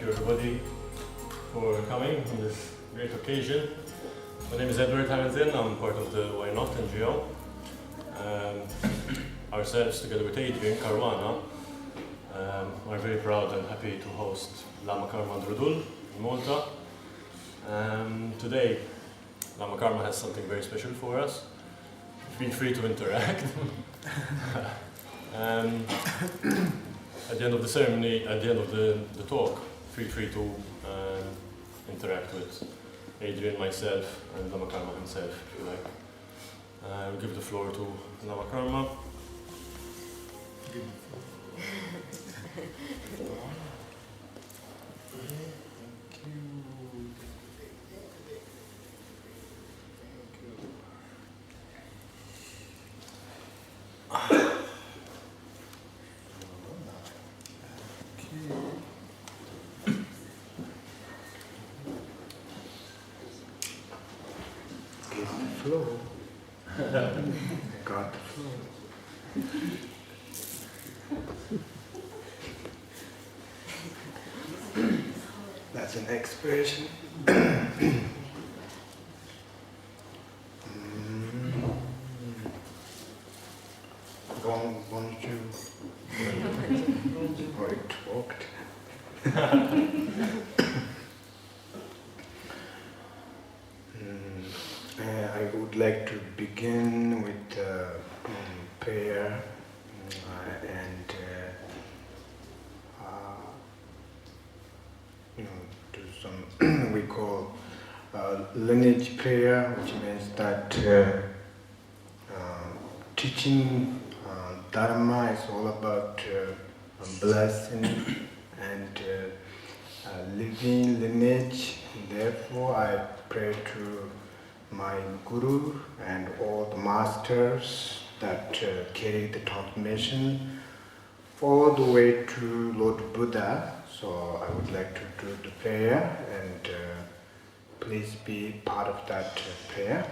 you everybody for coming on this great occasion. My name is Edward Hamilton, I'm part of the Why Not NGO. Ourselves, together with Adrian Caruana, are very proud and happy to host Lama Karma Drodhul in Malta. Today, Lama Karma has something very special for us. Feel free to interact. At the end of the ceremony, at the end of the talk, feel free to interact with Adrian, myself, and Lama Karma himself, if you like. I'll give the floor to Lama Karma. Flow. Got the flow. That's an expression. Bonjour. Or it walked. I would like to begin with prayer and do some we call lineage prayer, which means that teaching Dharma is all about blessing and living lineage. Therefore, I pray to my Guru and all the masters that carry the transmission all the way to Lord Buddha. So I would like to do the prayer and please be part of that prayer.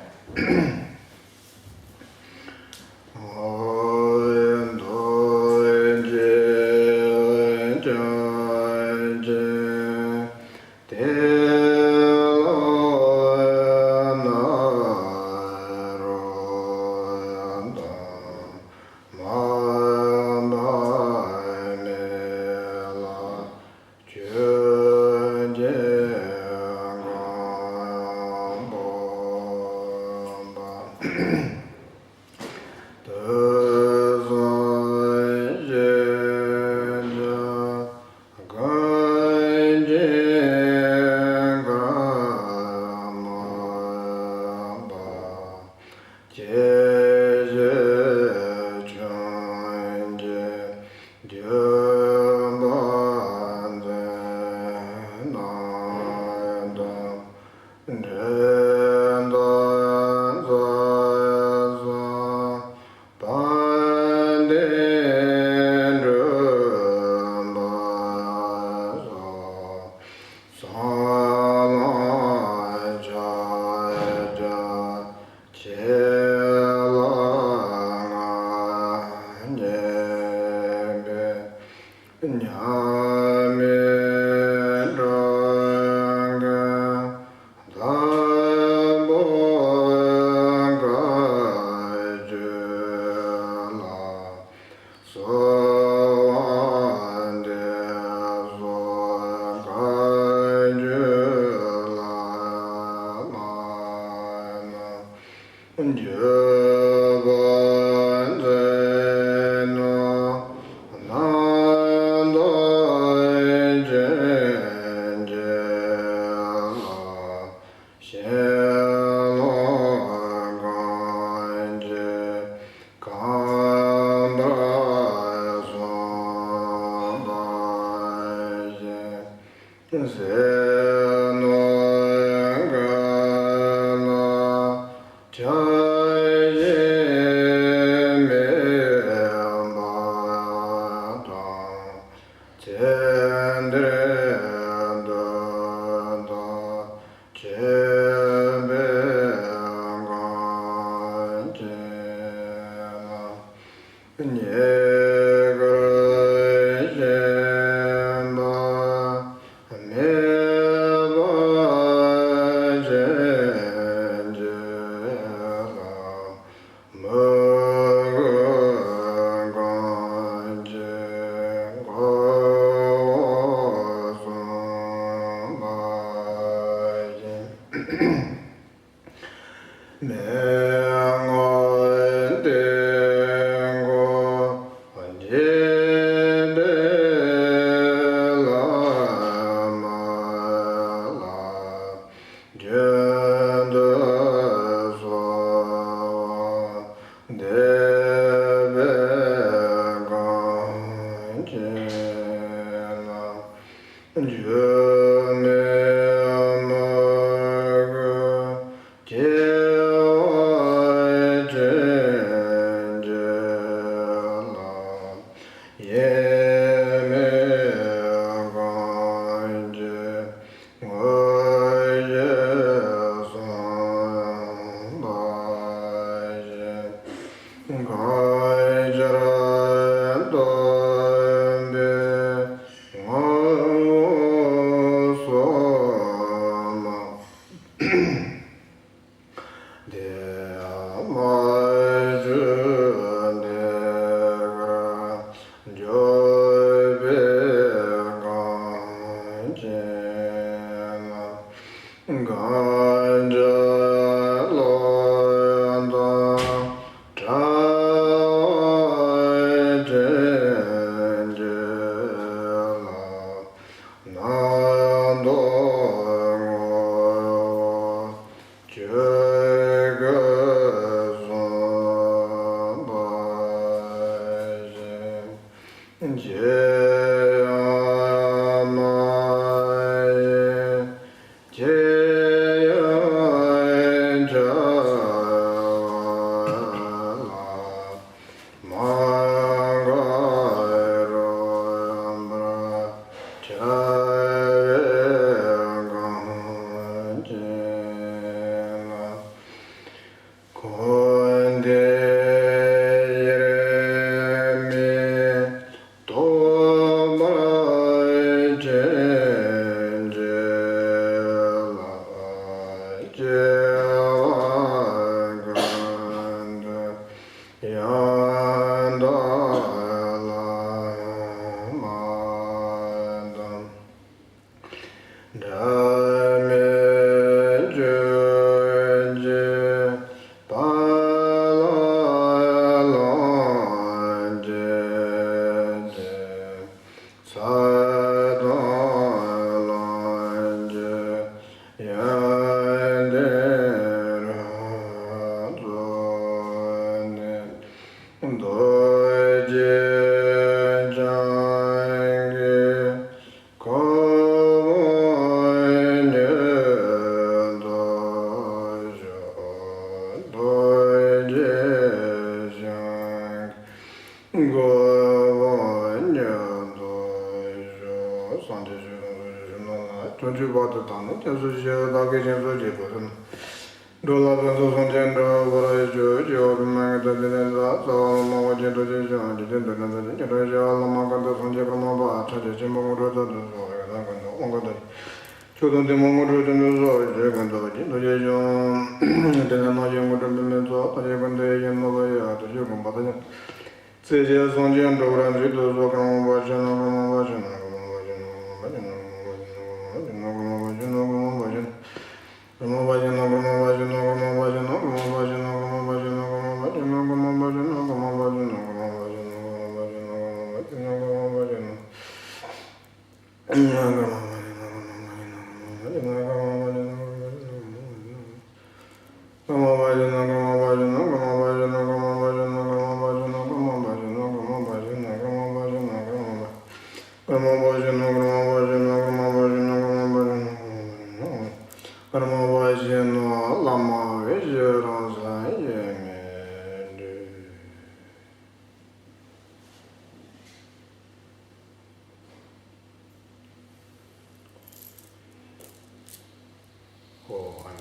Oh, I'm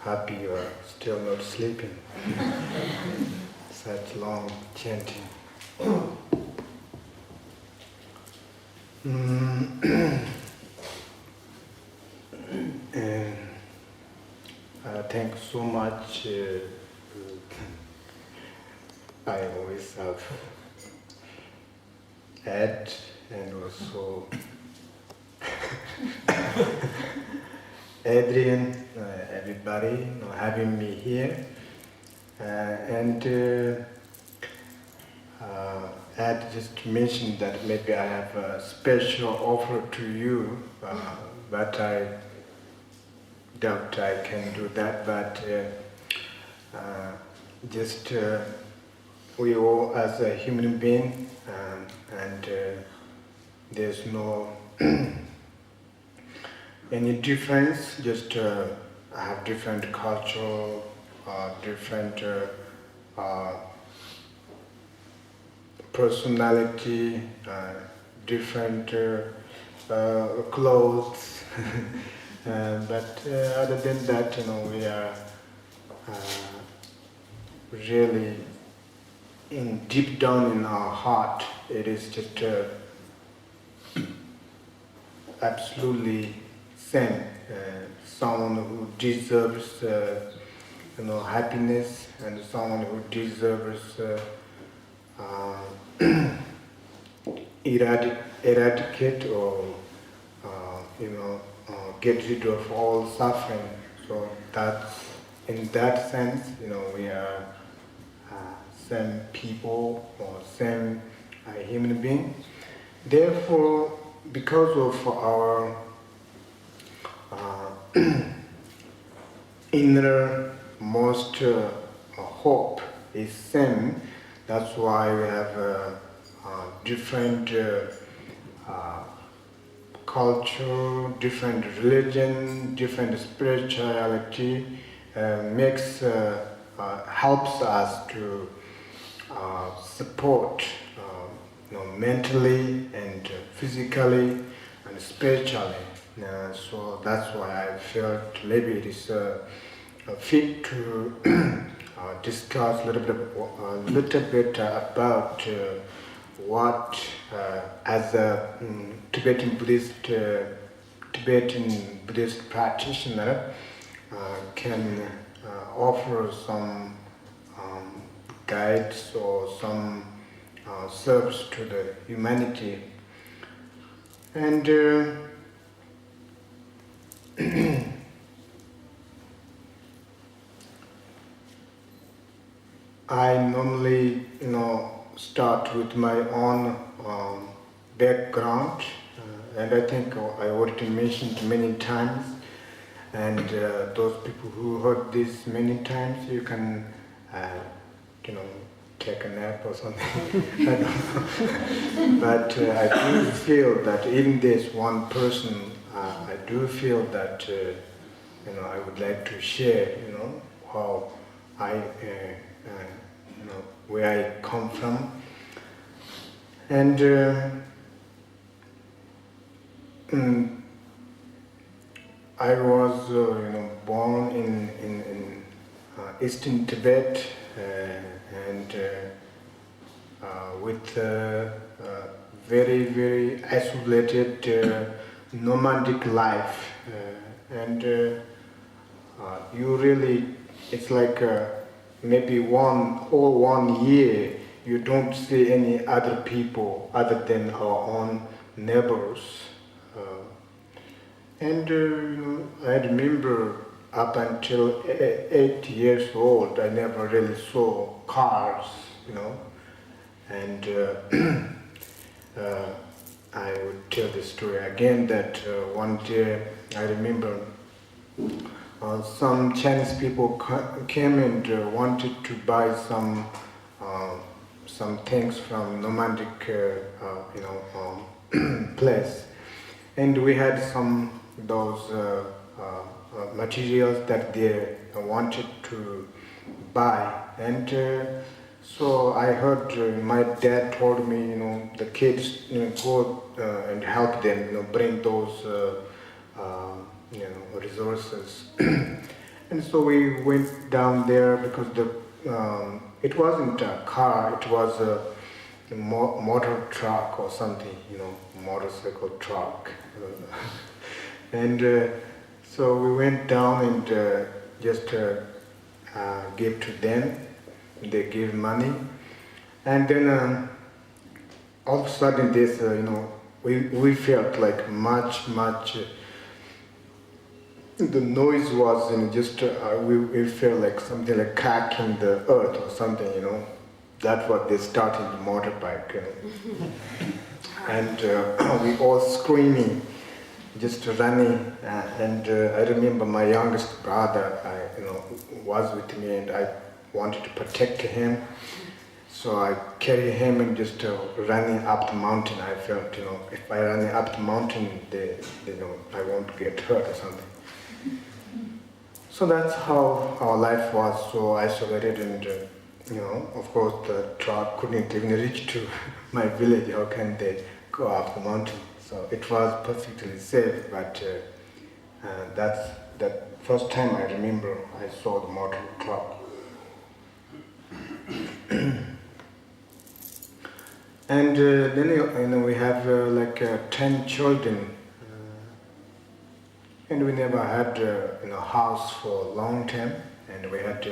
happy you are still not sleeping. Such long chanting. And thanks so much. I always have Ed and also Adrian everybody having me here. I'd just mentioned that maybe I have a special offer to you, but I doubt I can do that. But we all as a human being, and there's no any difference. Just have different cultural, different personality, different clothes. But other than that, we are really deep down in our heart. It is just absolutely same. Someone who deserves, happiness, and someone who deserves eradicate or get rid of all suffering. So that's in that sense, we are same people or same human being. Therefore, because of our innermost hope is same, that's why we have different culture, different religion, different spirituality, helps us to support mentally and physically and spiritually. So that's why I felt maybe it is fit to discuss a little bit about what, as a Tibetan Buddhist practitioner, can offer some guides or some service to the humanity. And I normally, start with my own background, and I think I already mentioned many times. And those people who heard this many times, you can, take a nap or something. I don't know. But I do feel that in this one person, I do feel that I would like to share, how I, where I come from, and I was, born in Eastern Tibet, and with very, very isolated nomadic life, and you really, it's like maybe 1 year you don't see any other people other than our own neighbors. And I remember up until 8 years old, I never really saw cars, and I would tell the story again that one day I remember some Chinese people came and wanted to buy some things from nomadic place, and we had some those materials that they wanted to buy, and so I heard my dad told me, the kids go and help them, bring those resources. And so we went down there because it wasn't a car, it was a motor truck or something, motorcycle truck. And so we went down and just gave to them. They gave money, and then all of a sudden we felt like much the noise was just we felt like something like cracking the earth or something, That's what they started the motorbike, and we all screaming, just running, and I remember my youngest brother, was with me, and I wanted to protect him, so I carried him and just running up the mountain. I felt, if I run up the mountain, I won't get hurt or something. So that's how our life was, so isolated, and of course the truck couldn't even reach to my village. How can they go up the mountain? So it was perfectly safe, but that's that first time I remember I saw the motor truck. And then we have 10 children, and we never had a house for a long time, and we had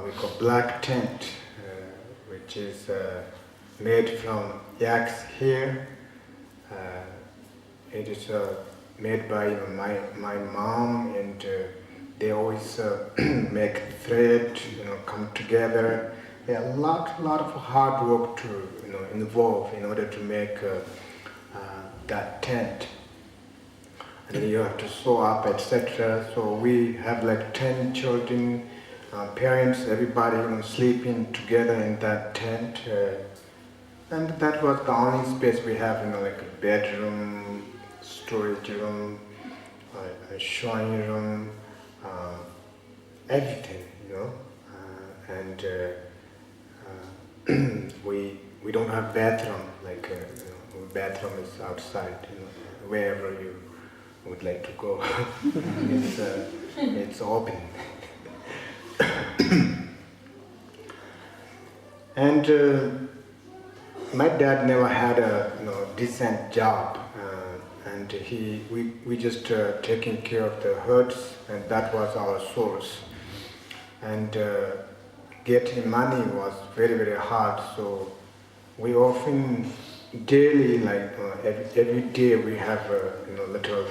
we call black tent, which is made from yaks here. It is made by my mom, and they always make thread, come together. Yeah, a lot of hard work to involve in order to make that tent. And then you have to sew up, etc. So we have 10 children, parents, everybody sleeping together in that tent. And that was the only space we have, like a bedroom, storage room, a showing room, everything, and we don't have bathroom, bathroom is outside, wherever you would like to go. It's open. And my dad never had a decent job, and we just taking care of the herds, and that was our source. And getting money was very, very hard, so we often daily, every day we have little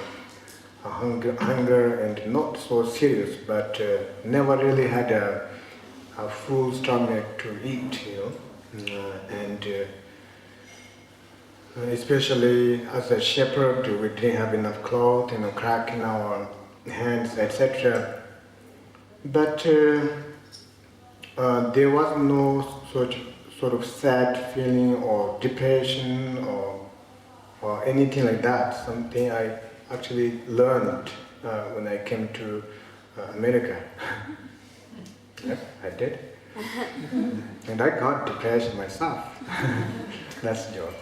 hunger, and not so serious, but never really had a full stomach to eat, and especially as a shepherd, we didn't have enough cloth, crack in our hands, etc. But there was no sort of sad feeling or depression or anything like that. Something I actually learned when I came to America. Yep, I did. And I got depression myself. That's a joke.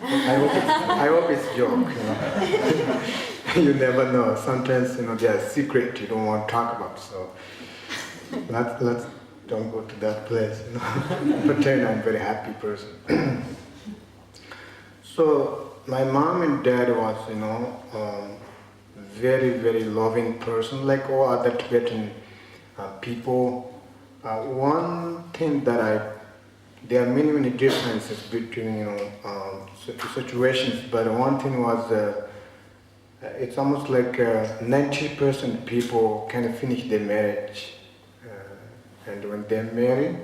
I hope it's a joke. You never know. Sometimes there's a secret you don't want to talk about. So let's don't go to that place. Pretend I'm a very happy person. So my mom and dad was very, very loving person, like all other Tibetan people. One thing that there are many differences between situations, but one thing was it's almost like 90% people can finish their marriage, and when they're married,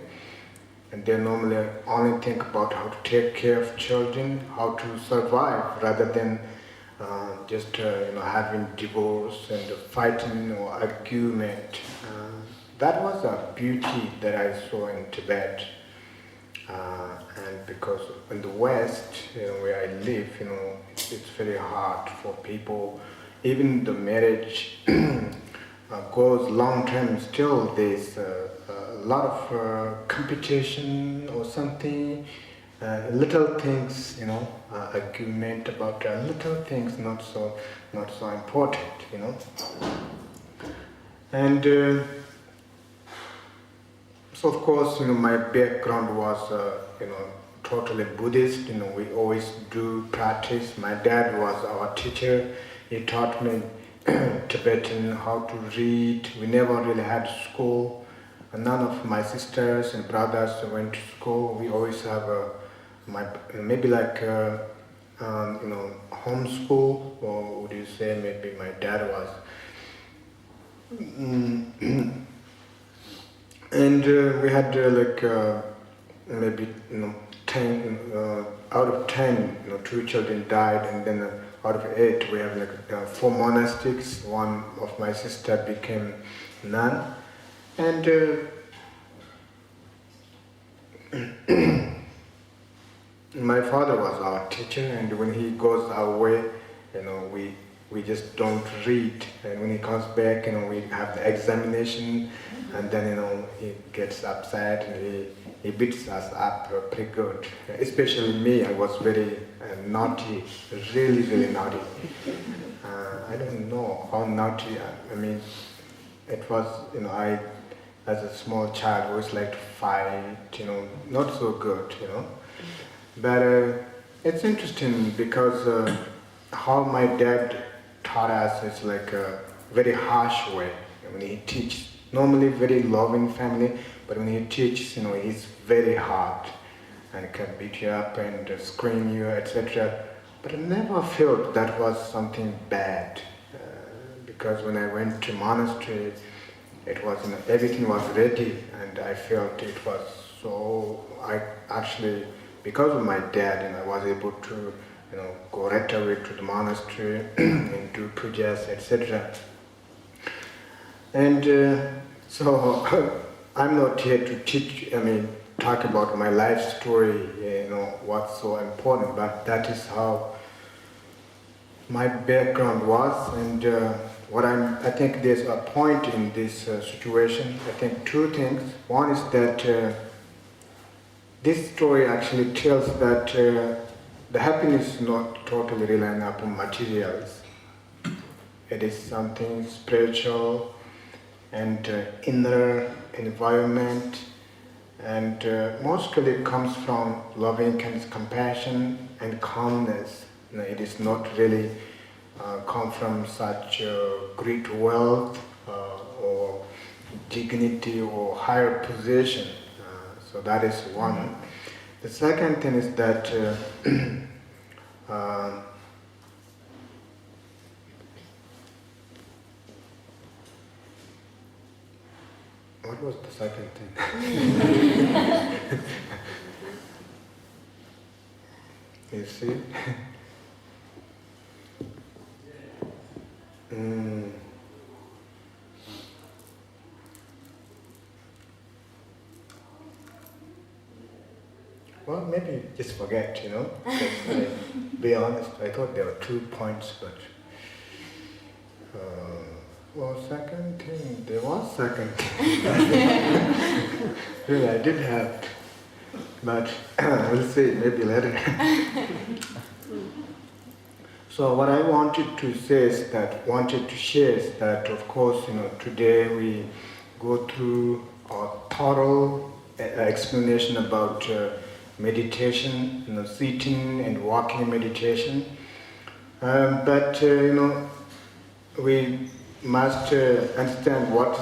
and they normally only think about how to take care of children, how to survive, rather than just having divorce and fighting or argument. That was a beauty that I saw in Tibet, and because in the West, where I live, it's very hard for people. Even the marriage goes long term. Still, there's a lot of competition or something. Little things, argument about little things, not so important, And so of course, my background was, totally Buddhist. We always do practice. My dad was our teacher. He taught me Tibetan, how to read. We never really had school. None of my sisters and brothers went to school. We always have maybe homeschool, or would you say maybe my dad was And we had maybe 10 out of 10, 2 children died, and then out of 8 we have 4 monastics. One of my sister became nun, and my father was our teacher, and when he goes away, we just don't read, and when he comes back, we have the examination, and then he gets upset and he beats us up pretty good. Especially me, I was very naughty, really, really naughty. I don't know how naughty. I mean, it was, I, as a small child, always liked to fight. Not so good. But it's interesting because how my dad taught us is like a very harsh way. When he teaches, normally very loving family, but when he teaches, he's very hard and can beat you up and scream you, etc. But I never felt that was something bad, because when I went to monastery, it was, everything was ready, and I felt it was so. I actually, because of my dad, I was able to, go right away to the monastery and do pujas, etc. And so I'm not here to teach, talk about my life story, what's so important, but that is how my background was, and I think there's a point in this situation. I think 2 things. One is that this story actually tells that the happiness is not totally relying upon materials. It is something spiritual and inner environment, and mostly it comes from loving compassion and calmness. It is not really come from such great wealth or dignity or higher position. So that is one. The second thing is that what was the second thing? You see? Well, maybe just forget, be honest, I thought there were 2 points, but second thing, there was second thing. Really, I did have, but we'll see, maybe later. So what I wanted to share is that, of course, today we go through a thorough explanation about meditation, sitting and walking meditation. But we must understand what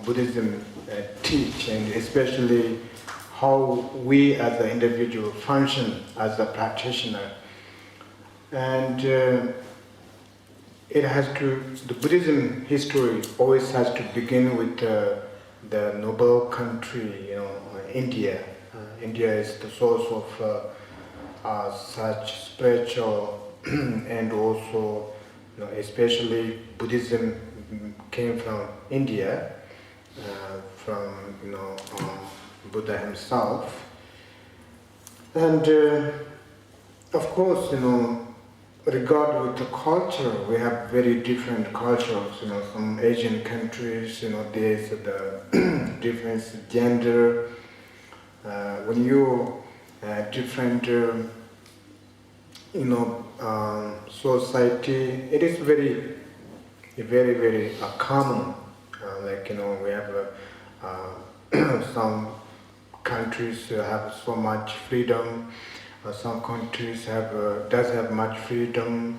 Buddhism teach, and especially how we as an individual function as a practitioner. And the Buddhism history always has to begin with the noble country, India. India is the source of such spiritual and also, especially Buddhism came from India, from Buddha himself. And of course, regard with the culture, we have very different cultures. Some Asian countries, there's the difference gender. When you different, society, it is very, very common. We have some countries have so much freedom. Some countries does have much freedom,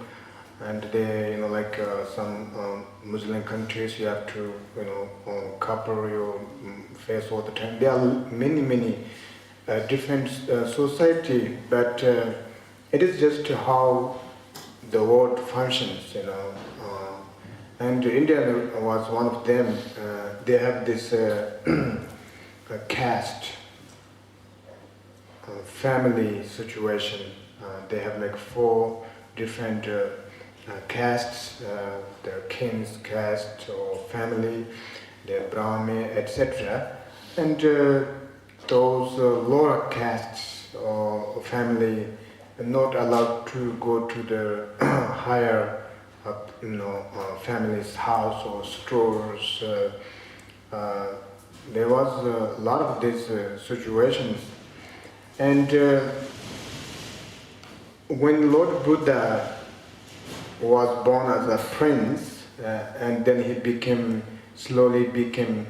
and they, some Muslim countries, you have to, cover your face all the time. There are many different society, but it is just how the world functions, And India was one of them. They have this caste, family situation. They have like 4 different castes, the king's caste or family, the Brahmin, etc. And those lower castes or family are not allowed to go to the higher family's house or stores. There was a lot of these situations. And when Lord Buddha was born as a prince, and then he slowly became,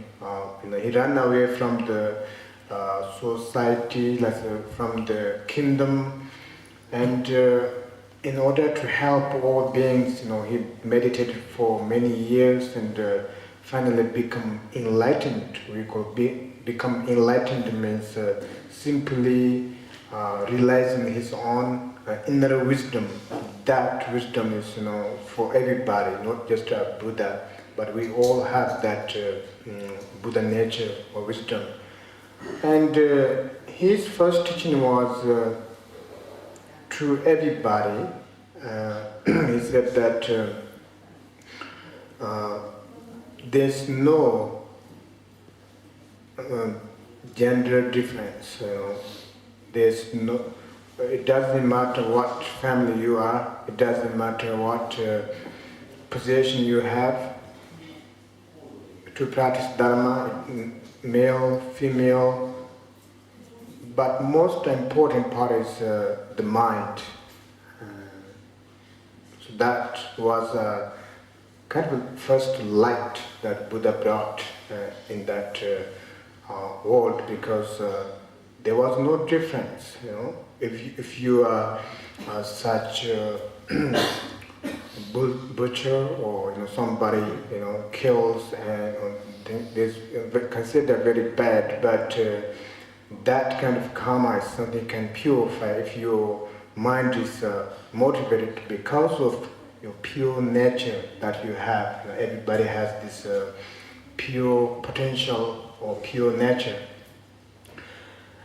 he ran away from the society, from the kingdom, and in order to help all beings, he meditated for many years and finally become enlightened. We call become enlightened means simply realizing his own inner wisdom. That wisdom is, for everybody, not just a Buddha, but we all have that Buddha nature or wisdom. And his first teaching was to everybody. He said that there's no gender difference. There's no. It doesn't matter what family you are. It doesn't matter what position you have. To practice Dharma, male, female. But most important part is the mind. So that was a kind of first light that Buddha brought in that world, because there was no difference. If you are such a butcher or somebody kills and this considered very bad, but that kind of karma is something can purify if your mind is motivated because of your pure nature that you have. Everybody has this pure potential or pure nature.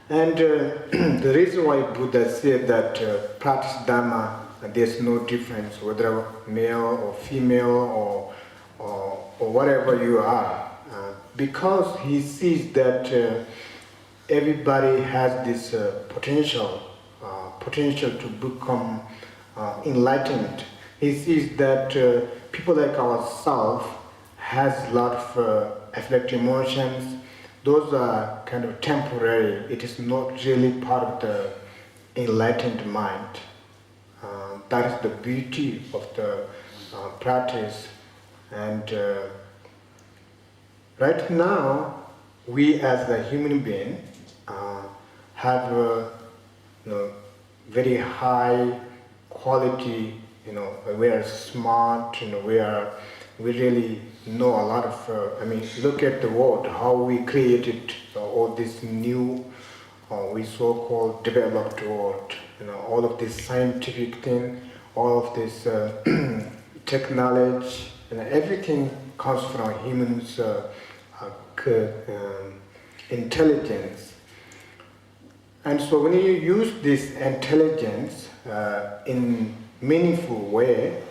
And the reason why Buddha said that practice Dharma, there's no difference whether male or female or whatever you are, because he sees that everybody has this potential to become enlightened. He sees that people like ourselves has a lot of affecting emotions. Those are kind of temporary. It is not really part of the enlightened mind. That is the beauty of the practice. And right now, we as a human being have a very high quality. We are smart. We really know a lot of. Look at the world, how we created all this new, we so-called developed world. All of this scientific thing, all of this technology, everything comes from humans' intelligence. And so when you use this intelligence in meaningful way,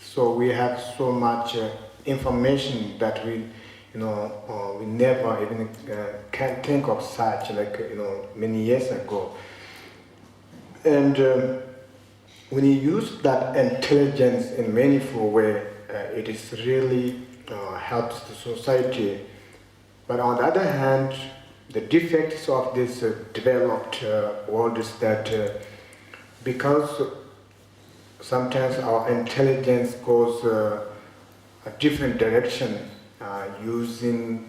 so we have so much information that we never even can think of such, many years ago. And when you use that intelligence in meaningful way, it is really helps the society. But on the other hand, the defects of this developed world is that because sometimes our intelligence goes a different direction, using,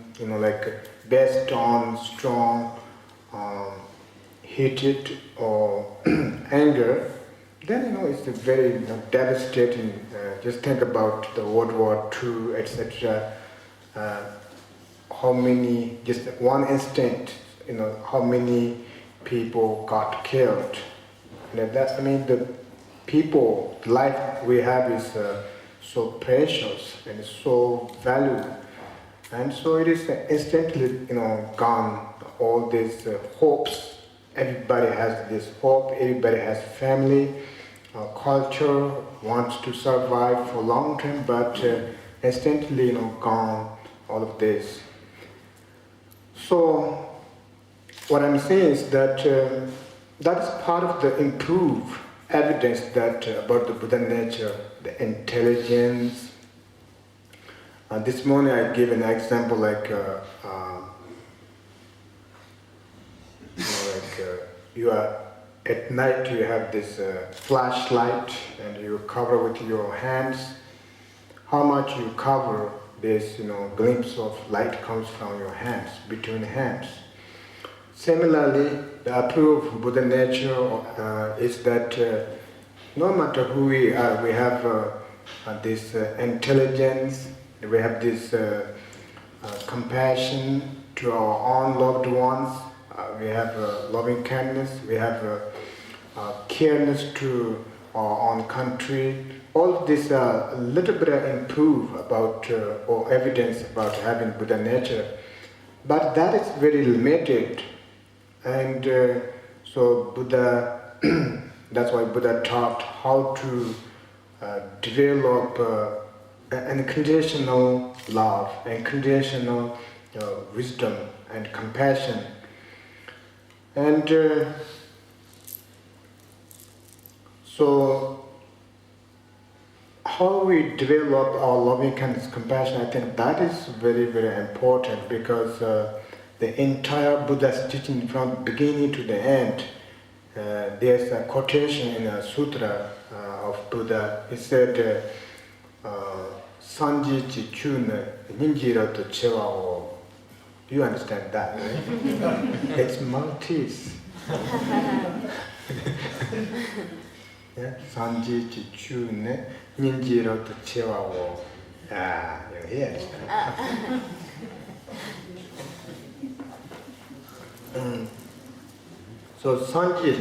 based on strong hatred or anger, then, it's a very devastating. Just think about the World War II, etc. How many, just one instant, how many people got killed. And the people, life we have is so precious and so valuable. And so it is instantly, gone. All these hopes. Everybody has this hope. Everybody has family, culture, wants to survive for long term, but instantly, gone. All of this. So what I'm saying is that that is part of the improved evidence that about the Buddha nature, the intelligence. This morning I gave an example like you are at night, you have this flashlight and you cover with your hands. How much you cover this, glimpse of light comes from your hands, between hands. Similarly, the approved Buddha nature is that no matter who we are, we have this intelligence, we have this compassion to our own loved ones, we have loving kindness, we have careness to our own country. All of this a little bit improve about or evidence about having Buddha nature, but that is very limited. And so Buddha, that's why Buddha taught how to develop unconditional love, unconditional wisdom and compassion. And so how we develop our loving kindness, compassion, I think that is very, very important, because the entire Buddha's teaching from beginning to the end, there's a quotation in a sutra of Buddha. He said, Sanji chi chun ninjira to chewao. You understand that, right? It's Maltese. Yeah? Sanji chi chun ninjira to chewao. Ah, you hear it. So Sanji,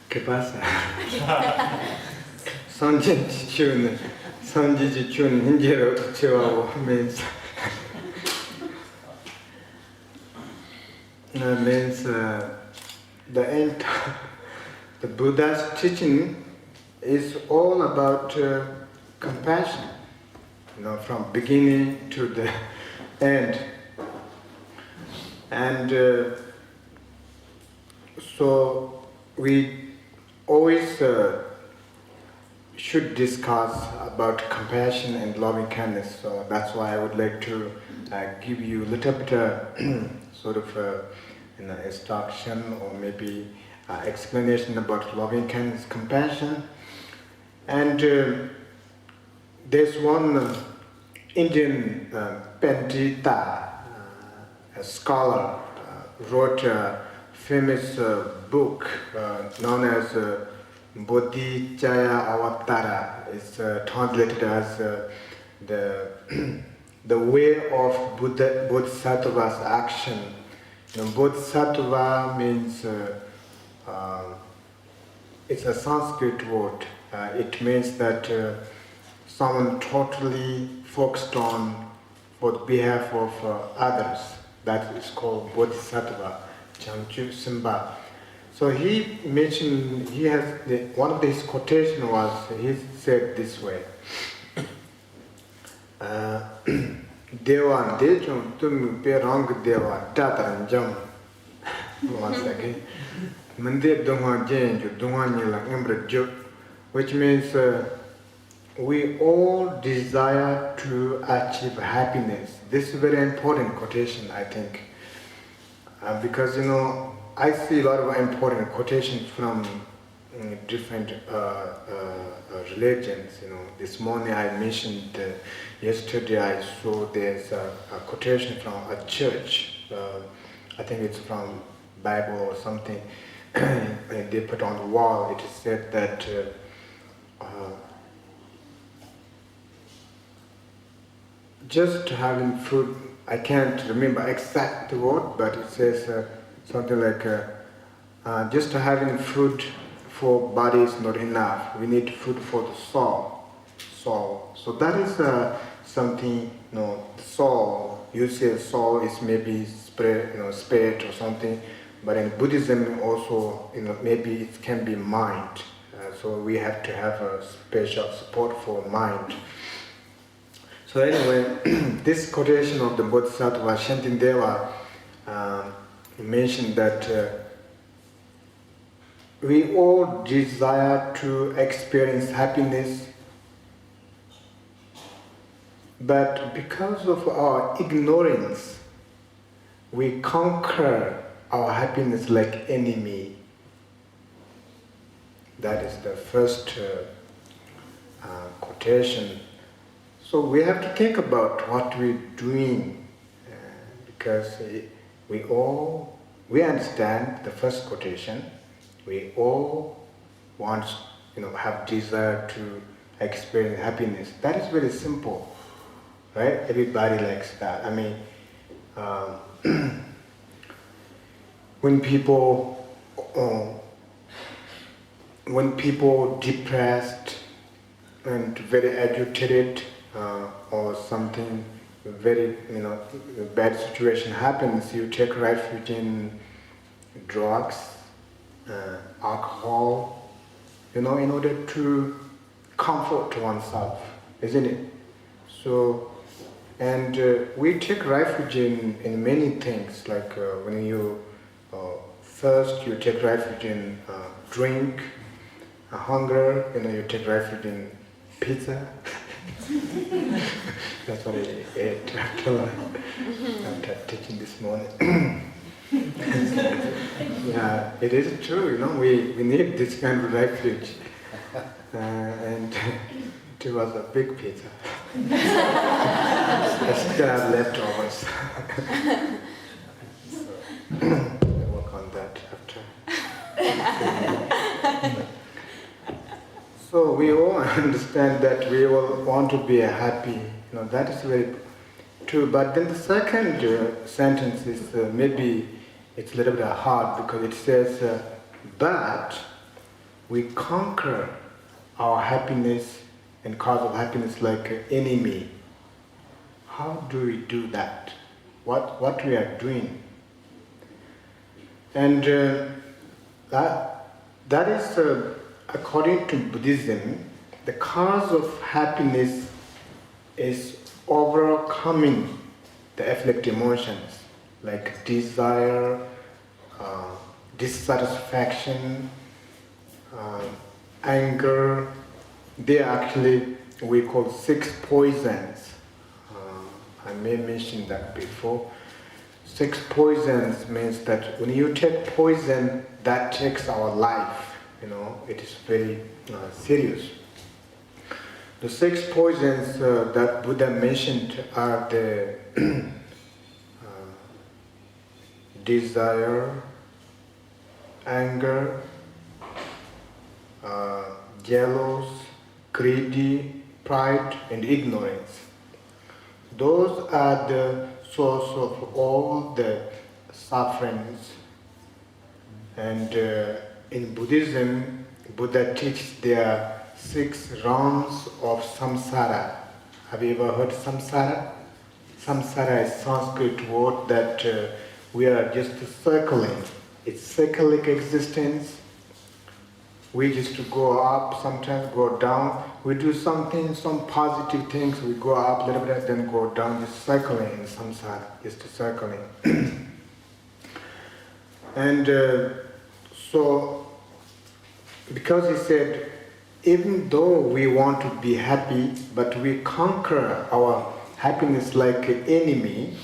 ¿qué pasa? Sanji Chun Hinjiro Chihuahua means the Buddha's teaching is all about compassion, from beginning to the end. And so we always should discuss about compassion and loving kindness. So that's why I would like to give you a little bit sort of instruction or maybe explanation about loving kindness, compassion. And there's one Indian Pandita, a scholar, wrote a famous book known as Bodhicaya Avatara. It's translated as the way of Bodhisattva's action. Bodhisattva means it's a Sanskrit word. It means that someone totally focused on for the behalf of others. That is called Bodhisattva, Changchu Simba. So he mentioned, one of his quotations was, he said this way, Dewan Dejung Tum Perang Dewa Tataranjam. Once again, Mandip Dongwa Jenju, Dongwa Nila Embrajo, which means we all desire to achieve happiness. This is a very important quotation, I think, because I see a lot of important quotations from different religions. This morning I mentioned, yesterday I saw there's a quotation from a church. I think it's from Bible or something. And they put on the wall. It is said that just having food, I can't remember exact word, but it says something like just having food for body is not enough. We need food for the soul. So that is something, the soul. You say soul is maybe spirit or something, but in Buddhism also, maybe it can be mind. So we have to have a special support for mind. So anyway, this quotation of the Bodhisattva Shantideva mentioned that we all desire to experience happiness, but because of our ignorance, we conquer our happiness like enemy. That is the first quotation. So we have to think about what we're doing, because we understand the first quotation. We all want, have desire to experience happiness. That is very simple, right? Everybody likes that. I mean, when people depressed and very agitated, or something very, bad situation happens, you take refuge in drugs, alcohol, in order to comfort oneself, isn't it? So, and we take refuge in many things, like when you thirst, you take refuge in drink, hunger, you take refuge in pizza. That's what I ate after teaching this morning. Yeah, it is true, we need this kind of refuge. And it was a big pizza. I still have leftovers. So, I'll work on that after. So we all understand that we all want to be happy. That is very true. But then the second sentence is maybe it's a little bit hard, because it says, but we conquer our happiness and cause of happiness like an enemy. How do we do that? What we are doing? And that is, according to Buddhism, the cause of happiness is overcoming the afflictive emotions like desire, dissatisfaction, anger. They are actually, we call 6 poisons. I may mention that before. 6 poisons means that when you take poison, that takes our life. It is very serious. The 6 poisons that Buddha mentioned are the desire, anger, jealous, greedy, pride, and ignorance. Those are the source of all the sufferings. And in Buddhism, Buddha teaches there are 6 realms of samsara. Have you ever heard samsara? Samsara is a Sanskrit word that we are just circling. It's cyclic existence. We just go up, sometimes go down. We do something, some positive things, we go up a little bit, then go down, just circling in samsara, just circling. And so, because he said, even though we want to be happy, but we conquer our happiness like an enemy,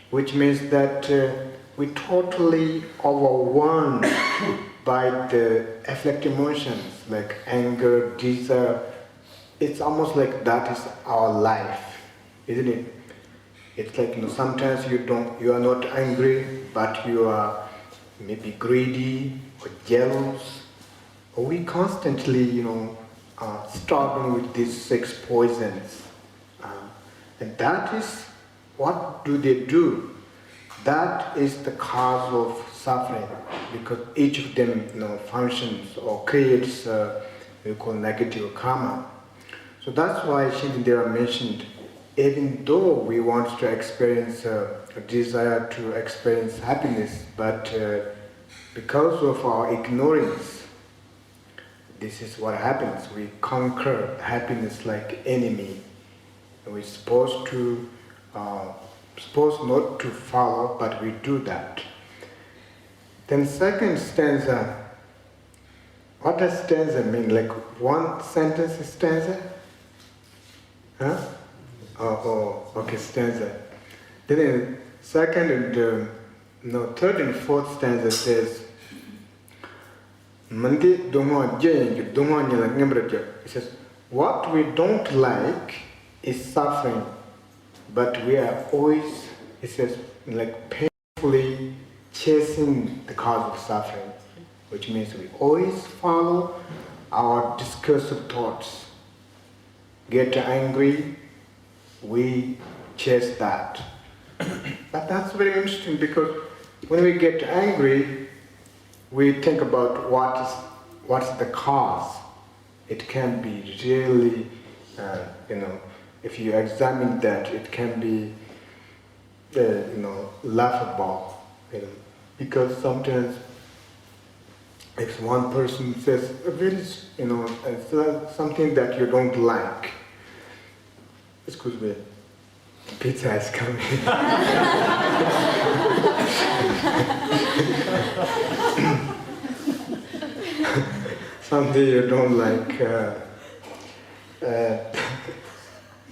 which means that we totally overwhelmed by the afflictive emotions like anger, desire. It's almost like that is our life, isn't it? It's like, sometimes you are not angry, but you are maybe greedy or jealous. We constantly, struggling with these 6 poisons. And that is, what do they do? That is the cause of suffering, because each of them functions or creates we call negative karma. So that's why Shintideva mentioned, even though we want to experience a desire to experience happiness, but because of our ignorance, this is what happens. We conquer happiness like enemy. We're supposed not to follow, but we do that. Then second stanza, what does stanza mean? Like one sentence stanza? Huh? Okay, stanza. Then second and third and fourth stanza says, it says, what we don't like is suffering, but we are always, it says, like painfully chasing the cause of suffering, which means we always follow our discursive thoughts. Get angry, we chase that. But that's very interesting, because when we get angry, we think about what's the cause. It can be really, if you examine that, it can be, laughable. Because sometimes, if one person says something that you don't like, excuse me, pizza is coming. Something you don't like,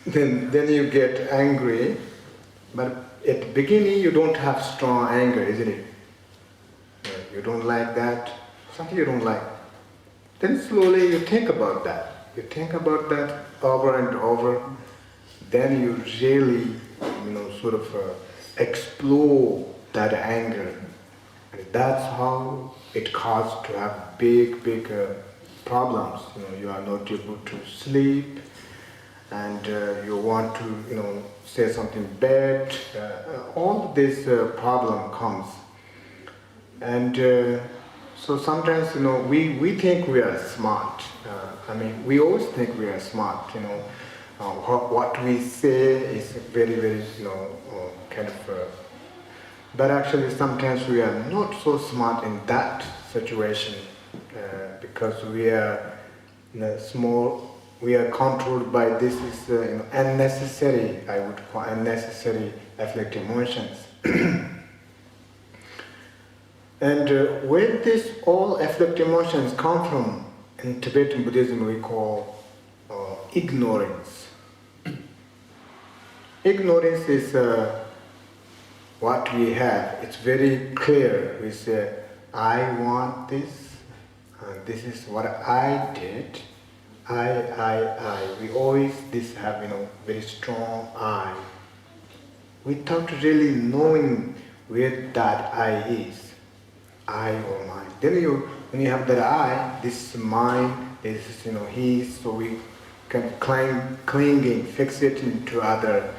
then you get angry, but at the beginning you don't have strong anger, isn't it? You don't like that, something you don't like. Then slowly you think about that. You think about that over and over. Then you really, sort of explore that anger. And that's how it causes to have big problems. You are not able to sleep, and you want to, say something bad. All this problem comes. And so sometimes, we think we are smart. We always think we are smart, what we say is very, kind of, but actually sometimes we are not so smart in that situation, because we are small, we are controlled by this is unnecessary, I would call unnecessary afflictive emotions. And where this all afflictive emotions come from, in Tibetan Buddhism we call ignorance. Ignorance is what we have. It's very clear. We say, I want this, and this is what I did. I. We always have, very strong I. Without really knowing where that I is. I or mine. Then when you have that I, this is mine, this is, his, so we can clinging, fixating to other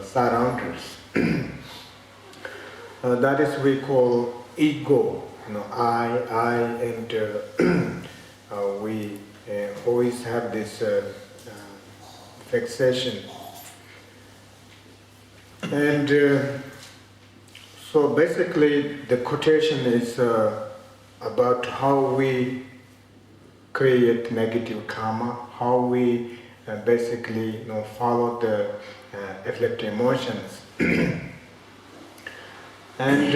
surrounders. That is we call ego. I, and we always have this fixation. And so basically the quotation is about how we create negative karma, how we basically follow the afflictive emotions. And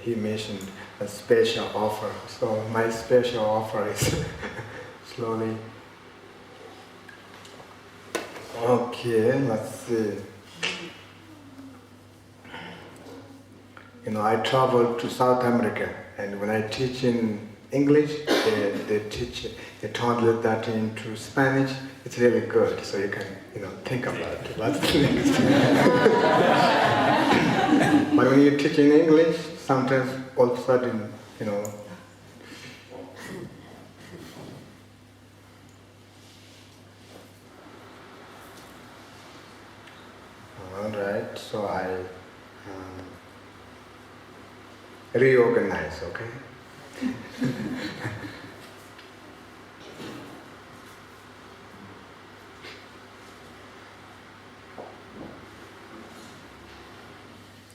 he mentioned a special offer. So my special offer is slowly. Okay, let's see. I traveled to South America, and when I teach in English, they translate that into Spanish. It's really good, so you can, think about what's next. But when you teach in English, sometimes all of a sudden, it, so I reorganize, okay?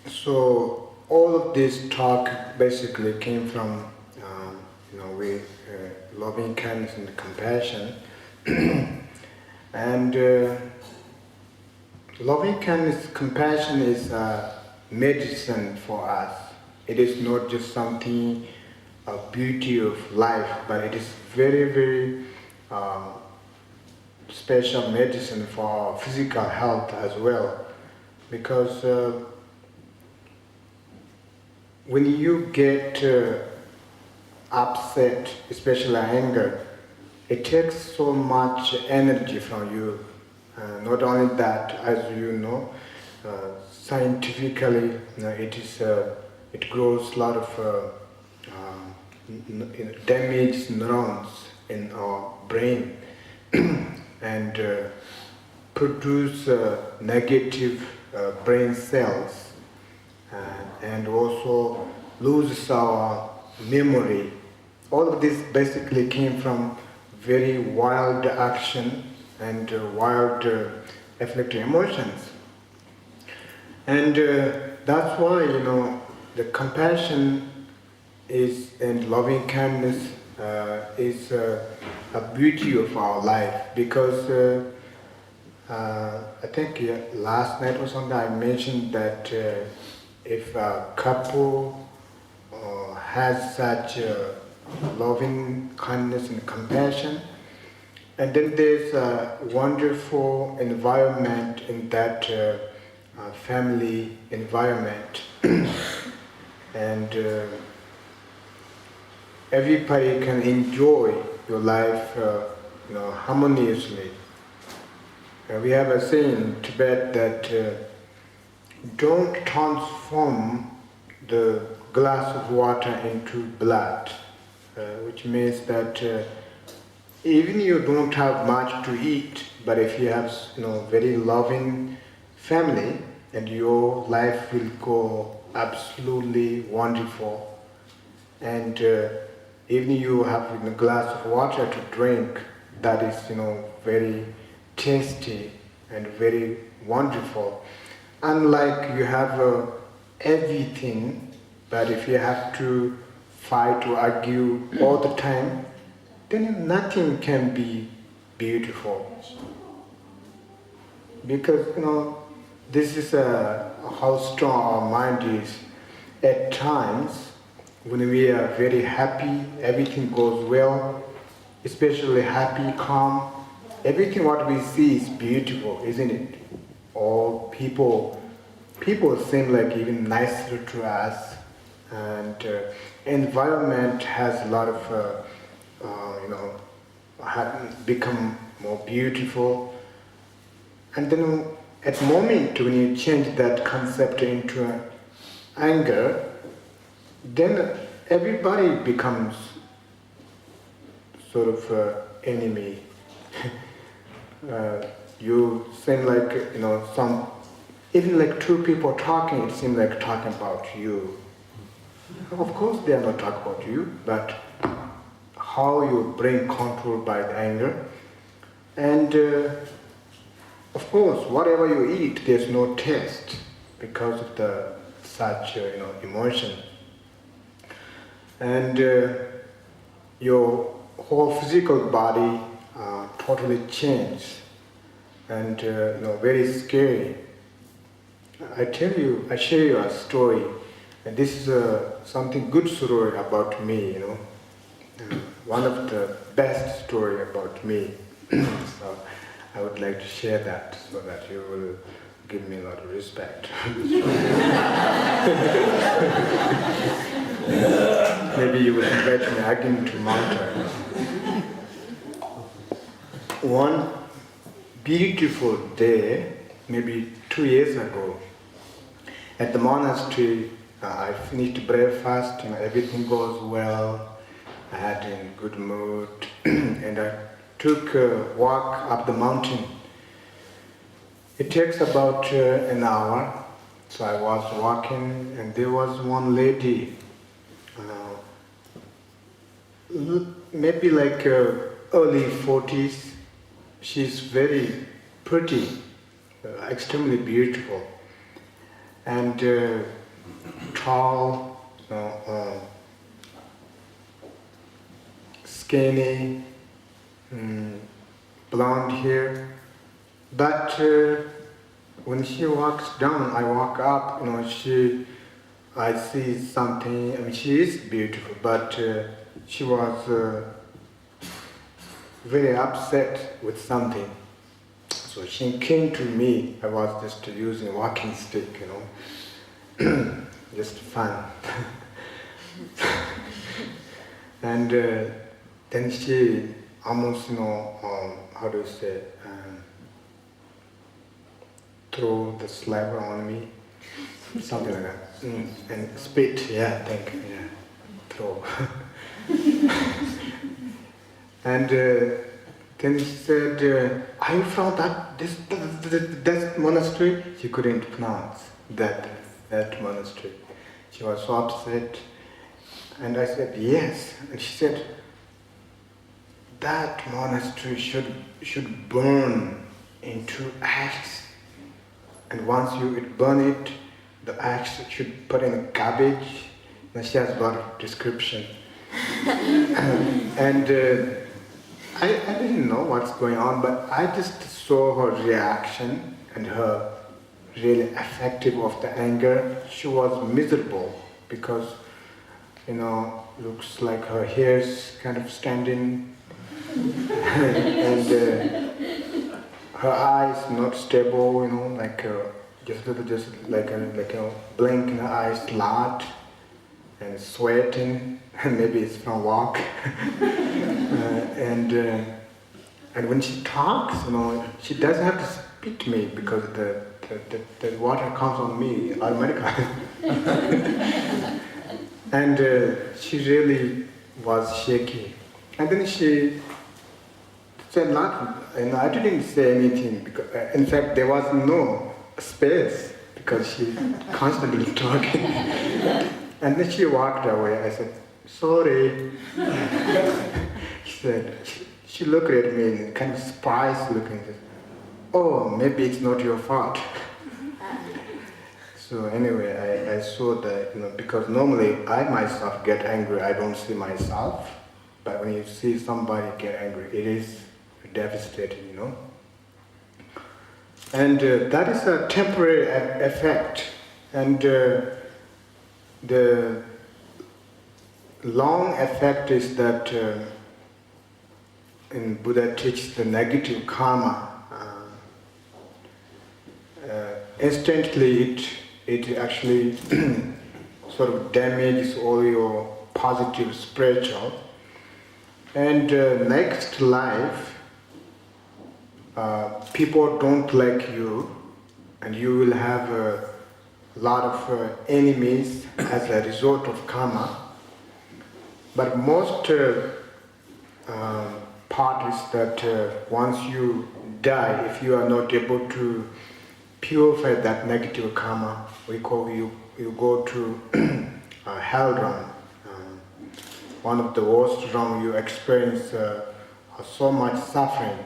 So all of this talk basically came from, loving kindness and compassion, and loving kindness, compassion is medicine for us. It is not just something, a beauty of life, but it is very, very special medicine for our physical health as well, because when you get upset, especially anger, it takes so much energy from you. Not only that, as you know, scientifically, it grows a lot of damaged neurons in our brain and produce negative brain cells, and also loses our memory. All of this basically came from very wild action and wild afflicting emotions. And that's why, the compassion is, and loving kindness is a beauty of our life, because I think last night or something I mentioned that if a couple has such loving kindness and compassion, and then there's a wonderful environment in that family environment, and everybody can enjoy your life harmoniously. We have a saying in Tibet that don't transform the glass of water into blood, which means that even you don't have much to eat, but if you have very loving family, and your life will go absolutely wonderful. And even you have a glass of water to drink, that is very tasty and very wonderful. Unlike you have everything, but if you have to fight or argue all the time, then nothing can be beautiful. Because this is how strong our mind is. At times, when we are very happy, everything goes well, especially happy, calm, everything what we see is beautiful, isn't it? All people seem like even nicer to us, and environment has a lot of become more beautiful. And then at the moment when you change that concept into anger, then everybody becomes sort of enemy. You seem like even like two people talking, it seems like talking about you. Of course they are not talking about you, but how you bring control by the anger. And of course, whatever you eat, there's no taste because of the such emotion. And your whole physical body totally changes, and very scary. I share you a story, and this is something good story about me. One of the best story about me. So I would like to share that so that you will give me a lot of respect. Maybe you will invite me again to Malta. One beautiful day, maybe 2 years ago, at the monastery, I finished breakfast, everything goes well, I had a good mood, and I took a walk up the mountain. It takes about an hour, So I was walking, and there was one lady, maybe like early 40s. She's very pretty, extremely beautiful, and tall, skinny, blonde hair. But when she walks down, I walk up. I see something. I mean, she is beautiful, but she was very upset with something. So she came to me. I was just using a walking stick, just fun. And then she almost, how do you say, throw the saliva on me, something like that, and spit. Yeah, thank you. Yeah, throw. And then she said, "Are you from that monastery?" She couldn't pronounce that monastery. She was so upset, and I said, "Yes." And she said, "That monastery should burn into ash, and once you burn it, the ash should put in a garbage." And she has got a description, and I didn't know what's going on, but I just saw her reaction and her really effective of the anger. She was miserable because, looks like her hair's kind of standing, and her eyes not stable, like just like a blink in her eyes lot, and sweating, and maybe it's from walk. And when she talks, she doesn't have to speak to me because the water comes on me automatically. And she really was shaky. And then she said nothing, and I didn't say anything because, in fact, there was no space because she constantly talking. And then she walked away. I said, "Sorry." She looked at me and kind of surprised looking. "Oh, maybe it's not your fault." So anyway, I saw that, because normally I myself get angry, I don't see myself. But when you see somebody get angry, it is devastating, And that is a temporary effect. And the long effect is that in Buddha teaches the negative karma. Instantly it actually sort of damages all your positive spiritual. And next life, people don't like you, and you will have a lot of enemies as a result of karma. But most part is that once you die, if you are not able to purify that negative karma, you go to hell realm. One of the worst realm, you experience so much suffering.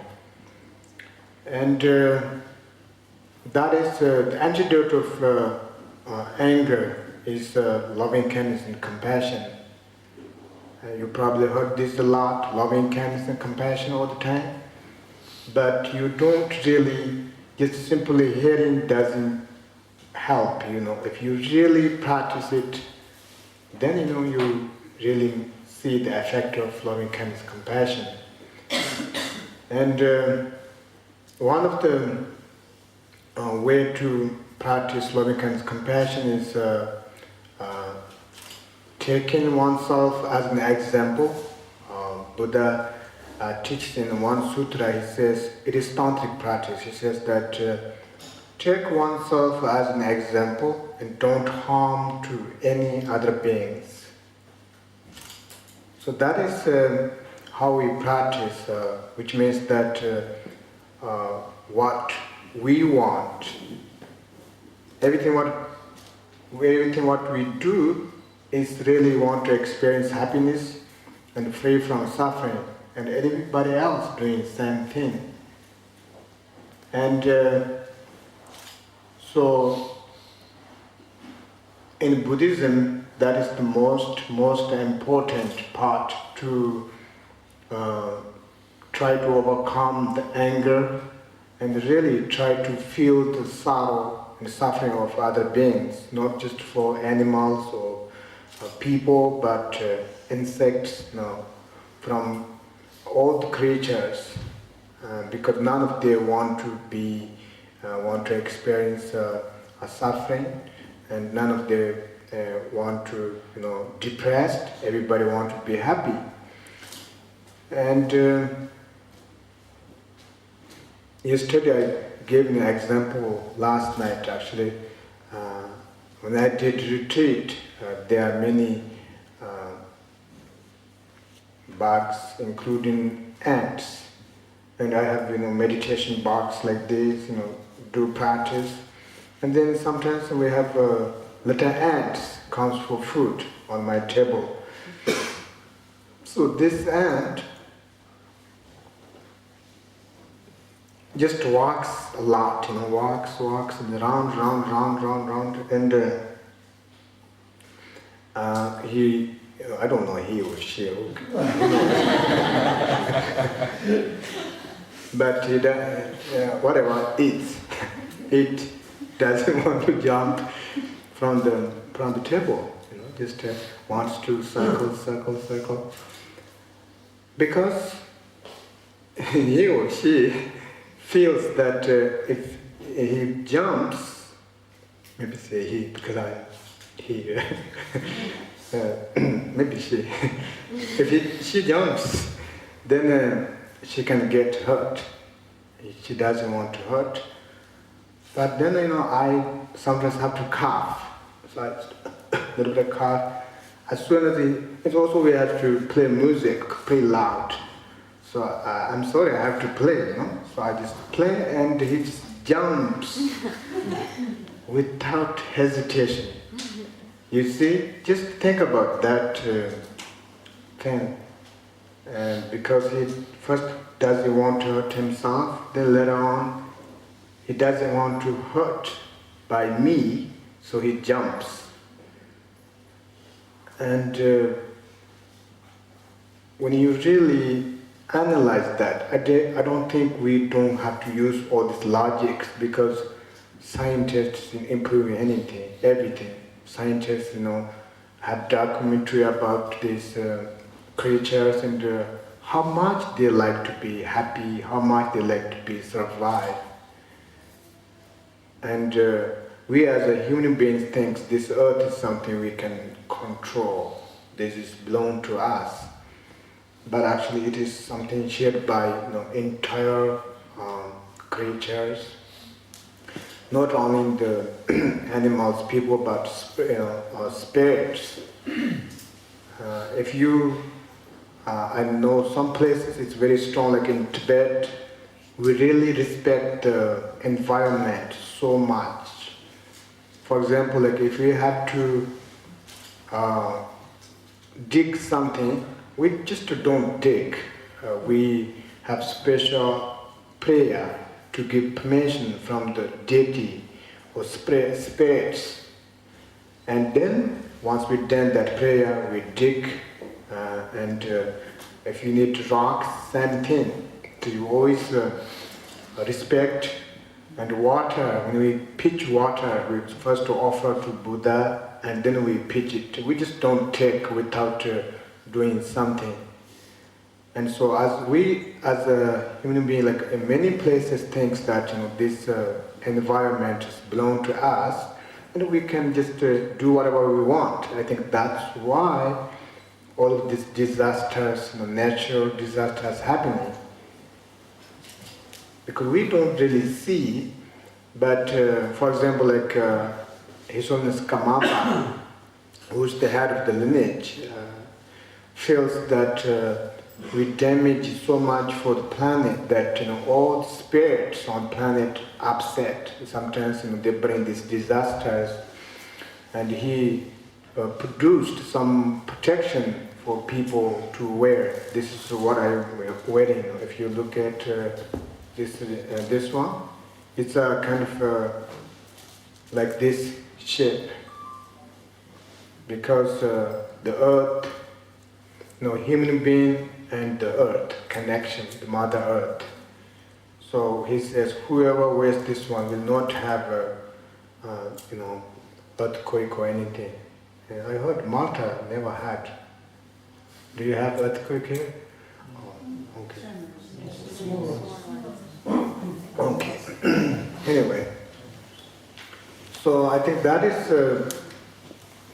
And that is the antidote of anger is loving kindness and compassion. You probably heard this a lot, loving kindness and compassion all the time. But you don't really, just simply hearing doesn't help, If you really practice it, then you really see the effect of loving kindness and compassion. And one of the way to practice loving kindness and compassion is taking oneself as an example. Buddha teaches in one sutra, he says, it is tantric practice. He says that take oneself as an example and don't harm to any other beings. So that is how we practice, which means that what we want, everything what everything what we do is really want to experience happiness and free from suffering, and everybody else doing the same thing. And so in Buddhism, that is the most important part to try to overcome the anger and really try to feel the sorrow and suffering of other beings, not just for animals or people, but insects, from all the creatures, because none of them want to experience a suffering, and none of them want to, depressed. Everybody want to be happy. And yesterday I gave an example last night actually. When I did retreat, there are many bugs, including ants. And I have, meditation box like this, do practice. And then sometimes we have little ants comes for food on my table. So this ant just walks a lot, walks and round, and he, I don't know he or she, but he whatever eats, it doesn't want to jump from the table, just wants to circle, because he or she feels that if he jumps, maybe say he, because he, maybe she, if she jumps, then she can get hurt. She doesn't want to hurt. But then, I sometimes have to cough. So a little bit cough. As soon as it's also we have to play music pretty loud. So I'm sorry, I have to play, So I just play and he just jumps without hesitation. You see, just think about that thing. And because he first doesn't want to hurt himself, then later on, he doesn't want to hurt by me, so he jumps. And when you really analyze that, I don't think we don't have to use all this logic, because scientists in improving everything. Scientists, have documentary about these creatures and how much they like to be happy, how much they like to be survive. And we as a human beings think this earth is something we can control. This is belong to us. But actually it is something shared by entire creatures. Not only the animals, people, but spirits. If you, I know some places it's very strong, like in Tibet, we really respect the environment so much. For example, like if we have to dig something, we just don't dig. We have special prayer to give permission from the deity or spirits. And then, once we've done that prayer, we dig, and if you need rocks, same thing. So you always respect. And water, when we pitch water, we first offer to Buddha, and then we pitch it. We just don't take without doing something. And so as a human being, like in many places thinks that this environment belongs to us, and we can just do whatever we want. I think that's why all of these disasters, natural disasters happening. Because we don't really see, but for example, like His Holiness Kamapa, who's the head of the lineage, feels that we damage so much for the planet that all the spirits on planet upset. Sometimes they bring these disasters, and he produced some protection for people to wear. This is what I'm wearing. If you look at this one, it's a kind of like this shape, because the earth, human being and the earth connection, the Mother Earth. So he says, whoever wears this one will not have a, earthquake or anything. And I heard Malta never had. Do you have earthquake here? Oh, okay. Okay. Anyway, so I think that is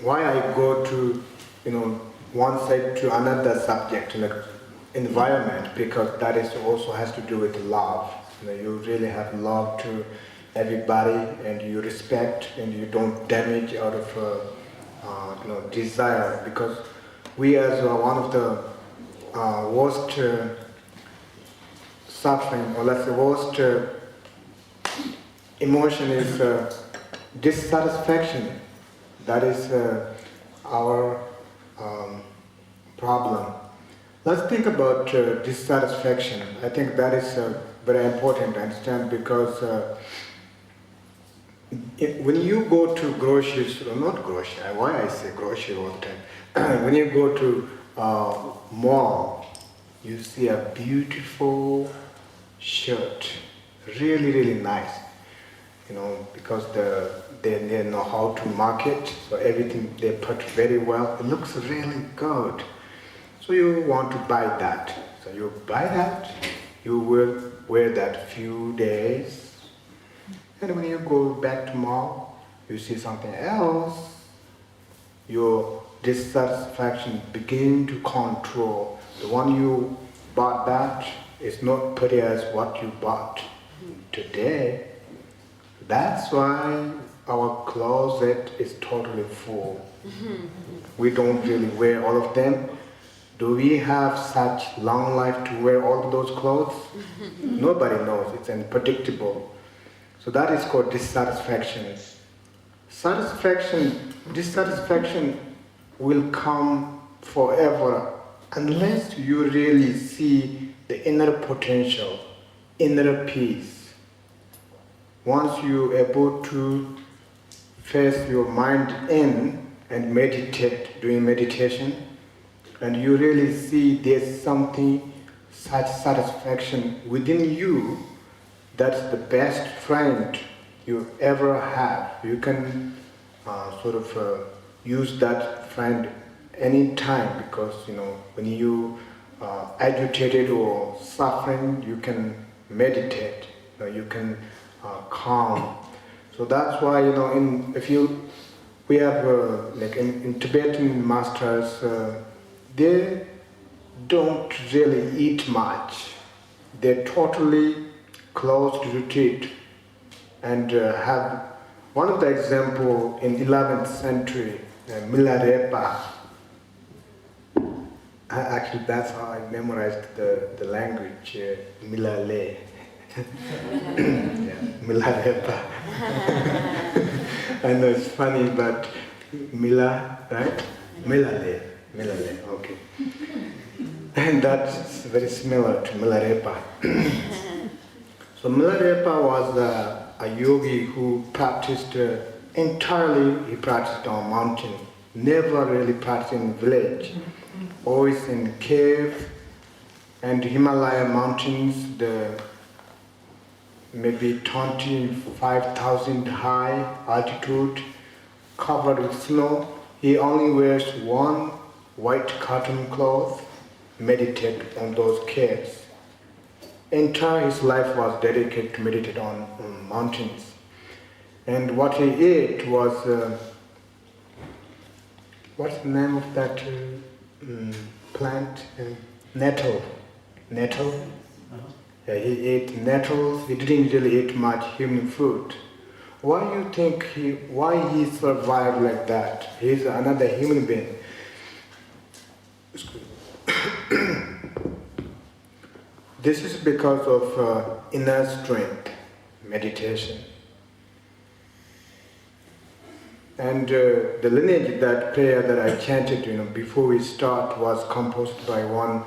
why I go to, one side to another subject, like environment, because that is also has to do with love. You really have love to everybody, and you respect, and you don't damage out of desire, because we as one of the worst suffering, or let's say worst emotion is dissatisfaction. That is our problem. Let's think about dissatisfaction. I think that is very important to understand, because when you go to groceries, or not grocery, why I say grocery all the time, when you go to mall, you see a beautiful shirt, really, really nice, because they know how to market, so everything they put very well. It looks really good. So you want to buy that. So you buy that, you will wear that few days, and when you go back to mall, you see something else, your dissatisfaction begin to control. The one you bought that is not pretty as what you bought today. That's why our closet is totally full. We don't really wear all of them. Do we have such long life to wear all of those clothes? Nobody knows. It's unpredictable. So that is called dissatisfaction. Dissatisfaction will come forever unless you really see the inner potential, inner peace. Once you're able to face your mind in and meditate, doing meditation, and you really see there's something, such satisfaction within you, that's the best friend you ever have. You can use that friend anytime, because when you agitated or suffering, you can meditate, you can calm. So that's why we have like in Tibetan masters, they don't really eat much. They're totally closed retreat, and have one of the example in 11th century, Milarepa. Actually, that's how I memorized the language, Milale. Yeah, Milarepa. I know it's funny, but Mila, right? Milale, okay. And that's very similar to Milarepa. So Milarepa was a yogi who practiced entirely, he practiced on mountain, never really practiced in village, always in cave and Himalaya mountains, the maybe 25,000 high altitude, covered with snow. He only wears one white cotton cloth, meditate on those caves. Entire his life was dedicated to meditate on mountains. And what he ate was, what's the name of that plant? Nettle. Nettle? Yeah, he ate nettles. He didn't really eat much human food. Why do you think why he survived like that? He's another human being. This is because of inner strength, meditation. And the lineage, that prayer that I chanted, before we start, was composed by one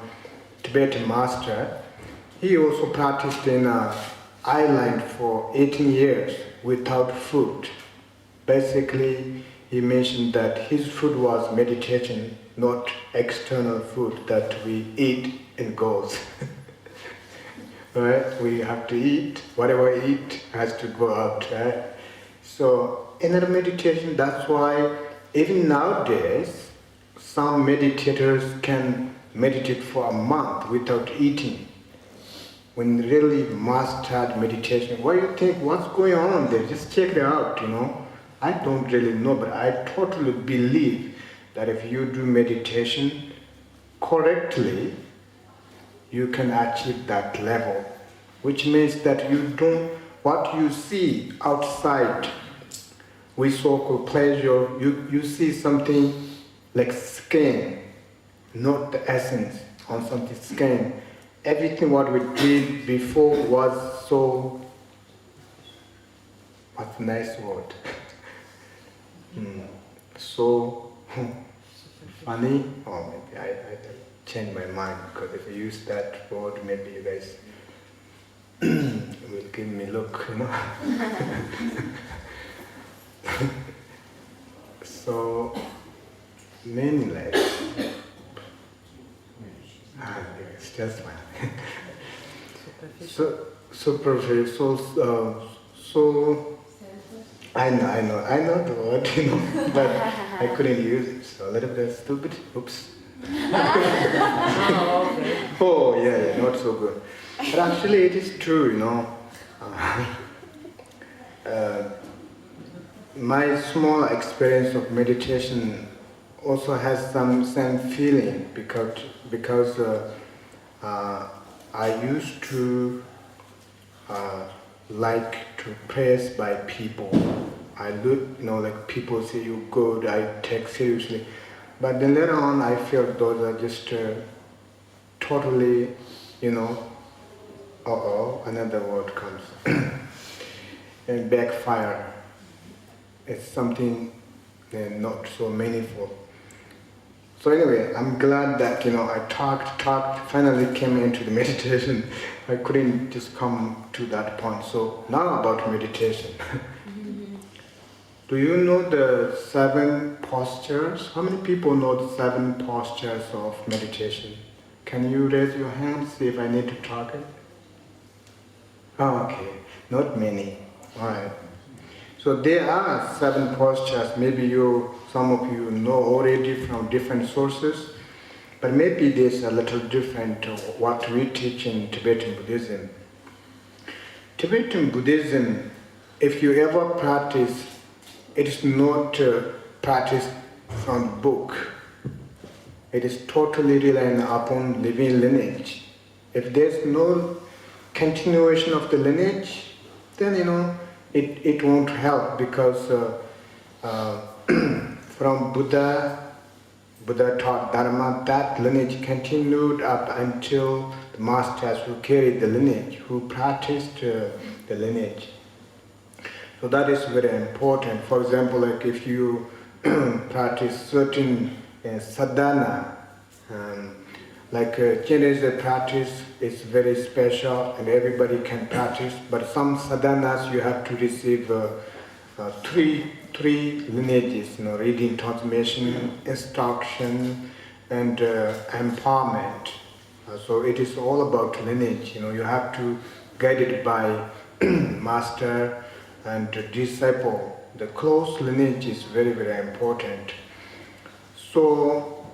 Tibetan master. He also practiced in an island for 18 years without food. Basically, he mentioned that his food was meditation, not external food that we eat and goes. Right? We have to eat, whatever we eat has to go out, right? So inner meditation, that's why even nowadays, some meditators can meditate for a month without eating. When really mastered meditation, what do you think, what's going on there? Just check it out, I don't really know, but I totally believe that if you do meditation correctly, you can achieve that level, which means that you don't, what you see outside with so-called pleasure, you see something like skin, not the essence on something skin. Everything what we did before was so, what's a nice word? So funny, or maybe I changed my mind, because if I use that word, maybe you guys will give me a look, So meaningless. It's just fine. Superficial. So I know the word, but I couldn't use it. So a little bit stupid. Oops. Oh yeah, not so good. But actually, it is true, my small experience of meditation also has some same feeling, because I used to like to praise by people. I look, like people say you good, I take seriously. But then later on, I felt those are just totally, another word comes, and backfire. It's something not so meaningful. So anyway, I'm glad that, I talked, finally came into the meditation. I couldn't just come to that point. So now about meditation. Do you know the 7 postures? How many people know the 7 postures of meditation? Can you raise your hand, see if I need to talk it? Oh, okay, not many. All right. So there are 7 postures. Maybe some of you know already from different sources, but maybe there's a little different to what we teach in Tibetan Buddhism. Tibetan Buddhism, if you ever practice, it is not practiced from book. It is totally relying upon living lineage. If there's no continuation of the lineage, then it won't help, because from Buddha taught Dharma, that lineage continued up until the masters who carried the lineage, who practiced the lineage. So that is very important. For example, like if you practice certain sadhana, like Chinese practice is very special and everybody can practice, but some sadhanas you have to receive three lineages, reading, transmission, instruction, and empowerment. So it is all about lineage. You have to guide it by master and disciple. The close lineage is very, very important. So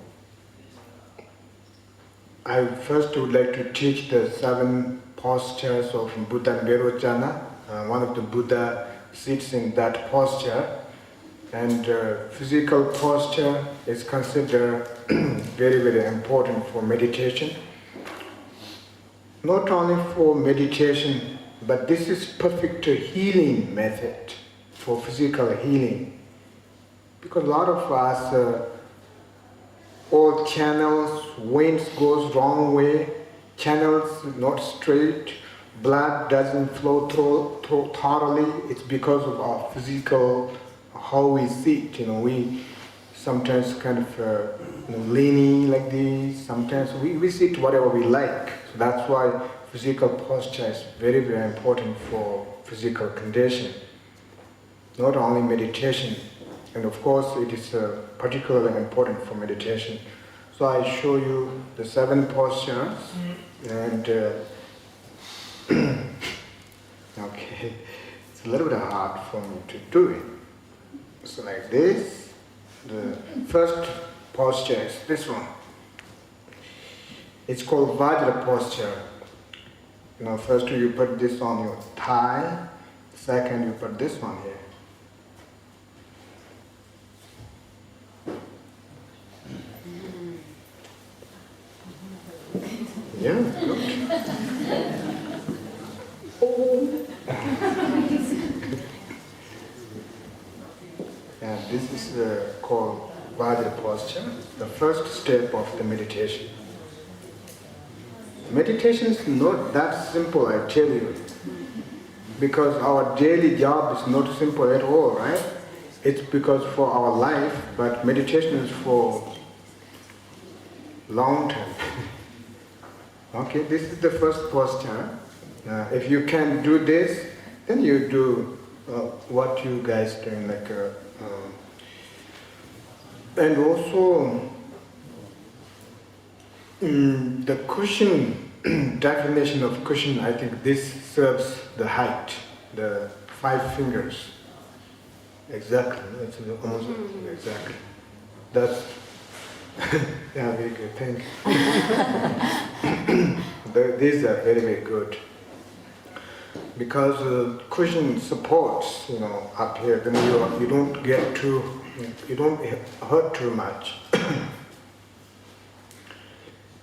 I first would like to teach the 7 postures of Buddha Virojana. One of the Buddha sits in that posture, and physical posture is considered very, very important for meditation. Not only for meditation, but this is perfect healing method for physical healing. Because a lot of us, all channels, winds goes wrong way, channels not straight, blood doesn't flow through thoroughly. It's because of our physical how we sit. We sometimes kind of leaning like this. Sometimes we sit whatever we like. So that's why physical posture is very, very important for physical condition. Not only meditation, and of course it is particularly important for meditation. So I show you the 7 postures, and okay, it's a little bit hard for me to do it. So like this, the first posture is this one. It's called Vajra posture. First you put this on your thigh, second you put this one here. Yeah, good. And this is called Vajra posture, the first step of the meditation. Meditation is not that simple, I tell you, because our daily job is not simple at all, right? It's because for our life, but meditation is for long term. Okay, this is the first posture. If you can do this, then you do what you guys doing, and also the cushion, definition of cushion, I think this serves the height, the 5 fingers. Exactly, that's almost exactly. That's yeah, very good, thank you. These are very, very good. Because the cushion supports, up here, then you don't get too, you don't hurt too much.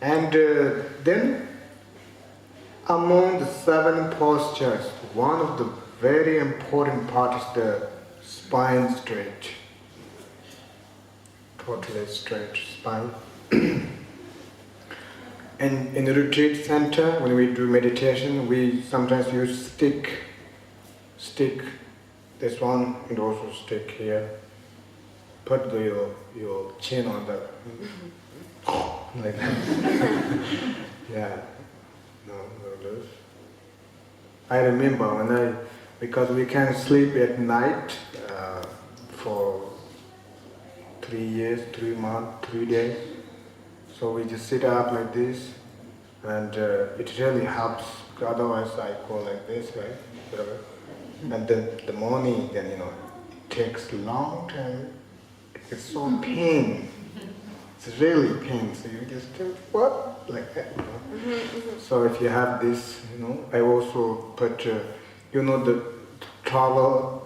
And then, among the 7 postures, one of the very important part is the spine straight. Totally straight spine. And in the retreat center, when we do meditation, we sometimes use stick, this one, and also stick here. Put your chin on the, like that. Yeah, no, this. I remember because we can't sleep at night for 3 years, 3 months, 3 days. So we just sit up like this, and it really helps. Otherwise, I go like this, right? Whatever. And then the morning, then it takes a long time. It's so pain. It's really pain. So you just do what like that. So if you have this, I also put, the travel.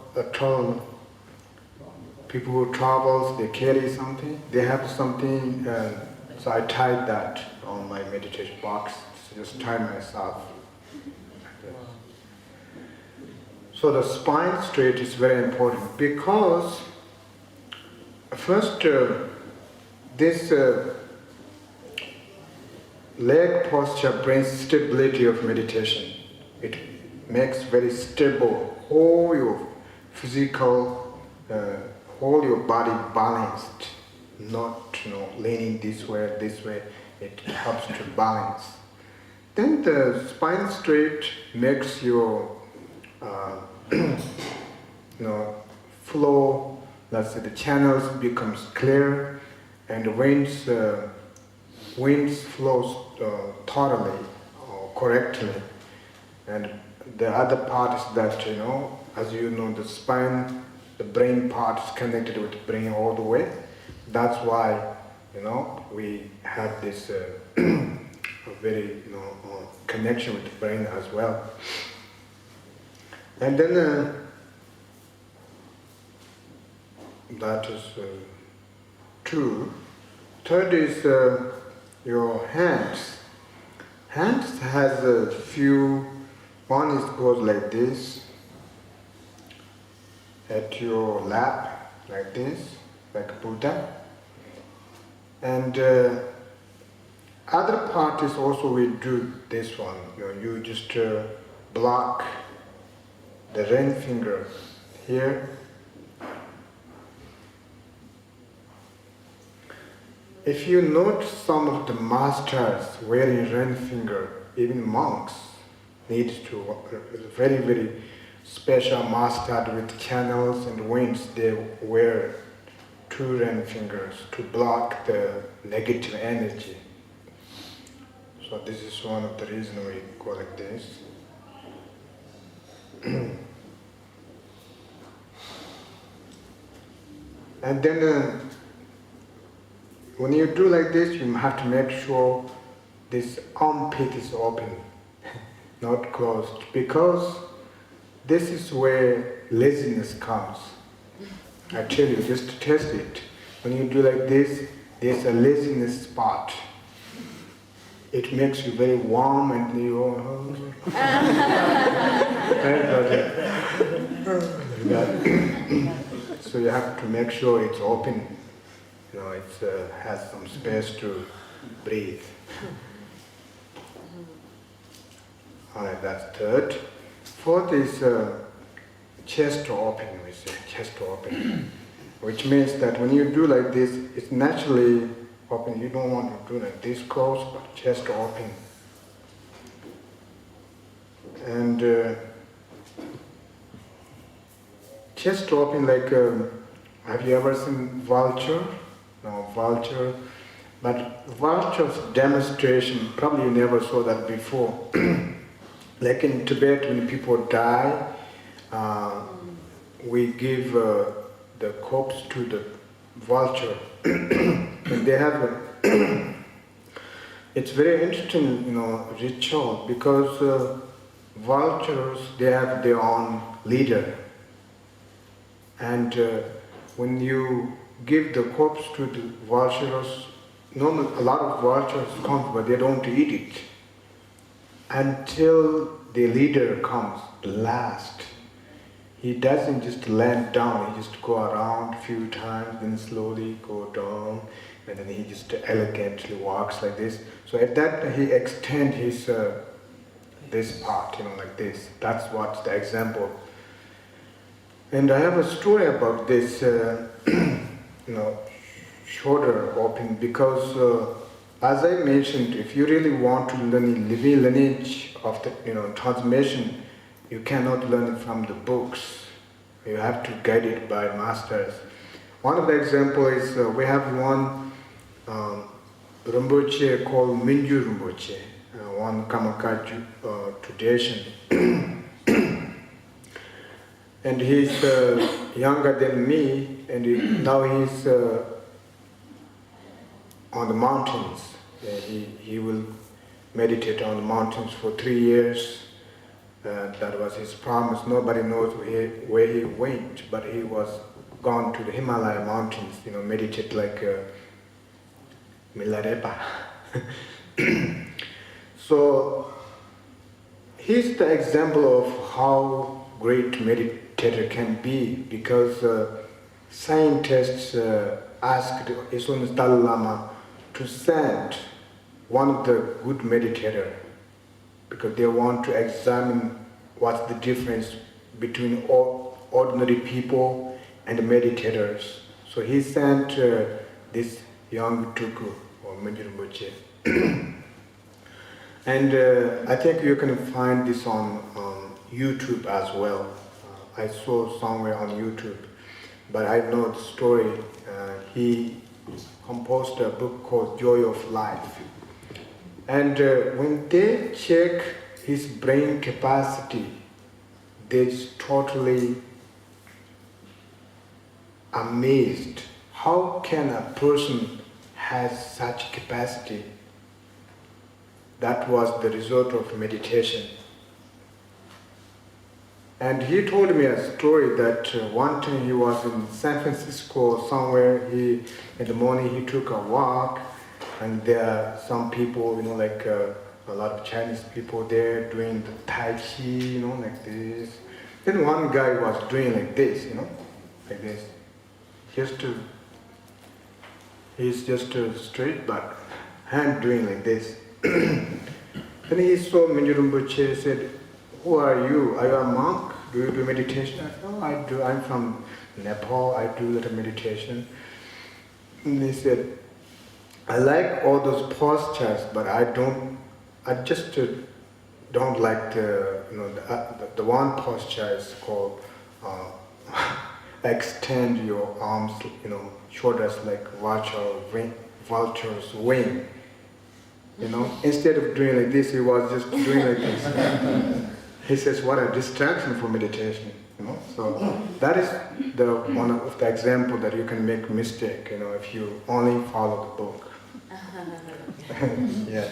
People who travels, they carry something. They have something. So I tied that on my meditation box, so just tie myself. So the spine straight is very important because first this leg posture brings stability of meditation. It makes very stable, whole your physical, whole your body balanced. Not leaning this way, it helps to balance. Then the spine straight makes your flow, let's say the channels becomes clear, and the winds flows thoroughly or correctly. And the other part is that as you know, the spine, the brain part is connected with the brain all the way. That's why, we have this very, connection with the brain as well. And then that is 2. Third is your hands. Hands has a few. One is goes like this, at your lap, like this, like Buddha. And other part is also we do this one. You just block the ring finger here, if you note some of the masters wearing ring finger, even monks need to, very, very special master with channels and wings, they wear 2 ring fingers to block the negative energy. So this is one of the reasons we go like this. And then when you do like this, you have to make sure this armpit is open, not closed, because this is where laziness comes. I tell you, just to test it. When you do like this, there's a laziness spot. It makes you very warm and you so you have to make sure it's open. You know, it has some space to breathe. Alright, that's third. Fourth is chest open, we say, chest open. Which means that when you do like this, it's naturally open. You don't want to do like this close, but chest open. And chest open, like, have you ever seen vulture? No, vulture. But vulture's demonstration, probably you never saw that before. Like in Tibet, when people die, we give the corpse to the vulture. And they have it's very interesting, you know, ritual, because vultures, they have their own leader. And when you give the corpse to the vultures, normally a lot of vultures come, but they don't eat it until the leader comes last. He doesn't just land down, he just go around a few times, then slowly go down, and then he just elegantly walks like this. So at that he extends his this part, you know, like this. That's what's the example. And I have a story about this, you know, shoulder open, because as I mentioned, if you really want to learn the living lineage of the, you know, transmission, you cannot learn it from the books. You have to guide it by masters. One of the examples is we have one Rinpoche called Minju Rinpoche, one Karma Kagyu tradition. And he's younger than me, and now he's on the mountains. He will meditate on the mountains for 3 years. That was his promise. Nobody knows where he went, but he was gone to the Himalaya mountains, you know, meditate like Milarepa. So he's the example of how great meditator can be, because scientists asked His Holiness Dalai Lama to send one of the good meditator, because they want to examine what's the difference between ordinary people and meditators. So he sent this young Tuku, or Minju Rinpoche. And I think you can find this on YouTube as well. I saw somewhere on YouTube, but I know the story. He composed a book called Joy of Life. And when they check his brain capacity, they're just totally amazed. How can a person have such capacity? That was the result of meditation. And he told me a story that one time he was in San Francisco somewhere. In the morning he took a walk, and there are some people, you know, like a lot of Chinese people there doing the Tai Chi, you know, like this. Then one guy was doing like this, you know, like this. He's just straight, but hand doing like this. Then he saw Minju Rinpoche, said, "Who are you? Are you a monk? Do you do meditation?" I said, "Oh, I do. I'm from Nepal. I do little meditation." And he said, I like all those postures, but I just don't like the one posture is called extend your arms, shoulders like vulture's wing. Instead of doing like this, he was just doing like this. He says, what a distraction for meditation, So that is one of the example that you can make mistake, if you only follow the book. Yeah.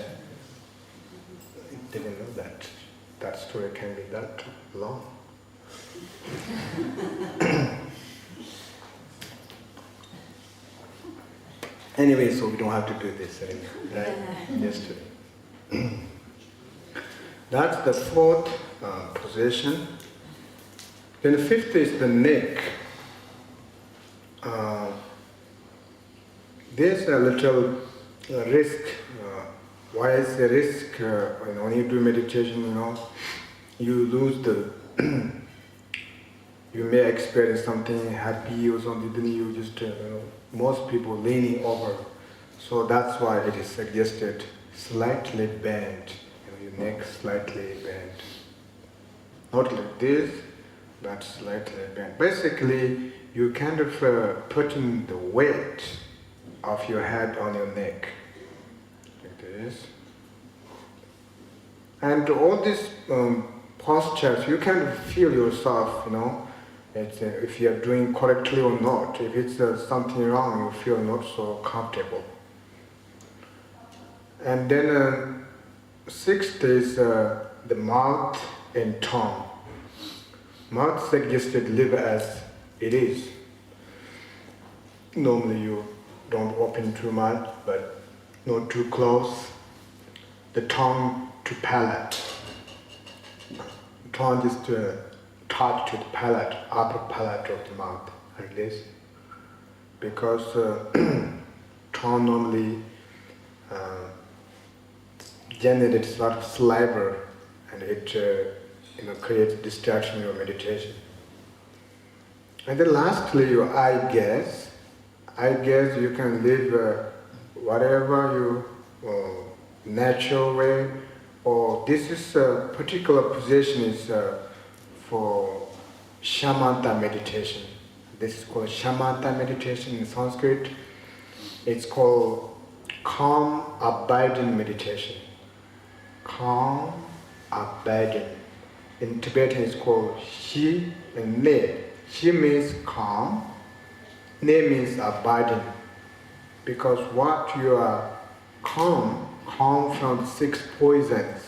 I didn't know that story can be that long. Anyway, so we don't have to do this anymore, right? Yesterday. That's the fourth position. Then the fifth is the neck. There's a little risk. Why is the risk? When you do meditation, you lose the. You may experience something happy or something, then you just, most people leaning over. So that's why it is suggested slightly bend, your neck slightly bend. Not like this, but slightly bent. Basically, you kind of putting the weight of your head on your neck, like this. And all these postures, you can feel yourself, if you are doing correctly or not. If it's something wrong, you feel not so comfortable. And then sixth is the mouth and tongue. Mouth suggested live as it is. Normally you don't open too much, but not too close. The tongue to palate. Tongue just to touch to the palate, upper palate of the mouth, like this. Because tongue normally generates a lot of saliva, and it creates distraction in your meditation. And then lastly, your eye gaze. Eye gaze, you can live whatever you natural way, or this is a particular position is for shamatha meditation. This is called shamatha meditation in Sanskrit. It's called calm abiding meditation. Calm abiding. In Tibetan it's called shi and ne. Shi means calm, ne means abiding. Because what you are calm from 6 poisons.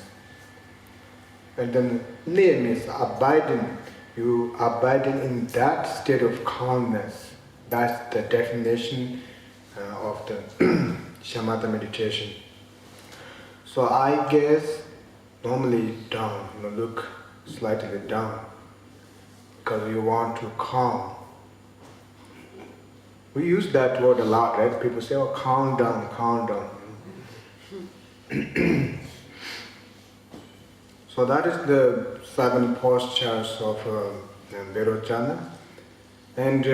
And then ne means abiding. You abiding in that state of calmness. That's the definition of the shamatha meditation. So I guess normally down, look slightly down, because you want to calm. We use that word a lot, right? People say, oh, calm down, calm down. So that is the 7 postures of Vairochana. And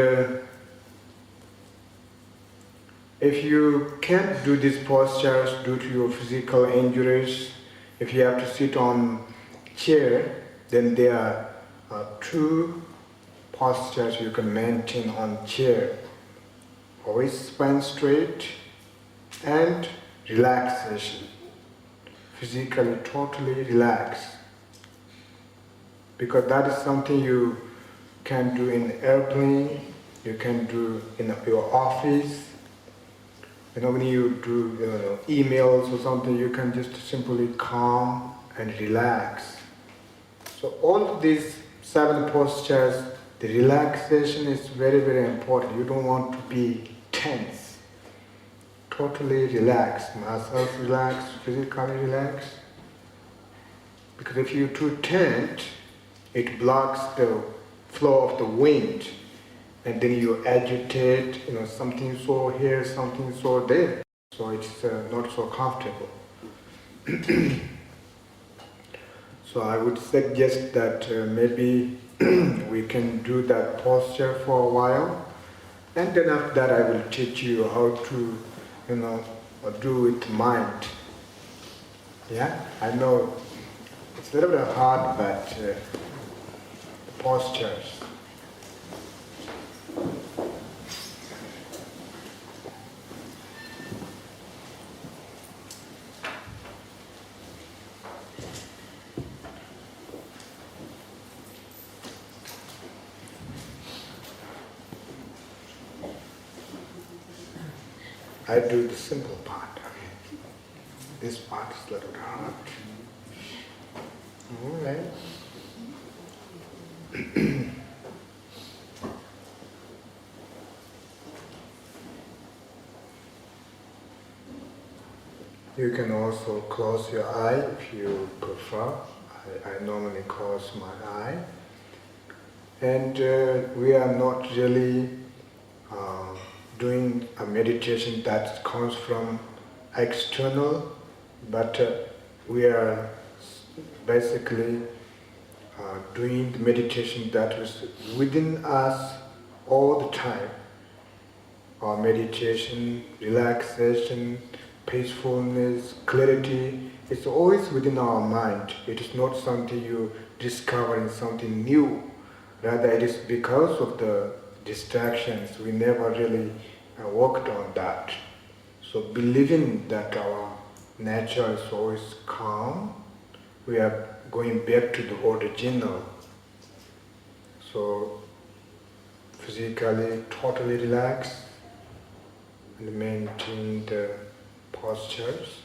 if you can't do these postures due to your physical injuries, if you have to sit on chair, then there are 2 postures you can maintain on chair. Always spine straight and relaxation. Physically totally relax. Because that is something you can do in airplane, you can do in your office. When you do emails or something, you can just simply calm and relax. So all of these 7 postures, the relaxation is very, very important. You don't want to be tense. Totally relaxed, muscles relaxed, physically relaxed. Because if you're too tense, it blocks the flow of the wind. And then you agitate, something so here, something so there. So it's not so comfortable. So I would suggest that maybe we can do that posture for a while. And then after that I will teach you how to, or do with mind. Yeah, I know it's a little bit hard, but the postures. I do the simple part. This part is a little bit hard. All right. You can also close your eye if you prefer. I normally close my eye. And we are not really doing a meditation that comes from external, but we are basically doing the meditation that is within us all the time. Our meditation, relaxation, peacefulness, clarity, it's always within our mind. It is not something you discover in something new. Rather, it is because of the distractions, we never really worked on that. So believing that our nature is always calm, we are going back to the original. So physically totally relaxed and maintain the postures.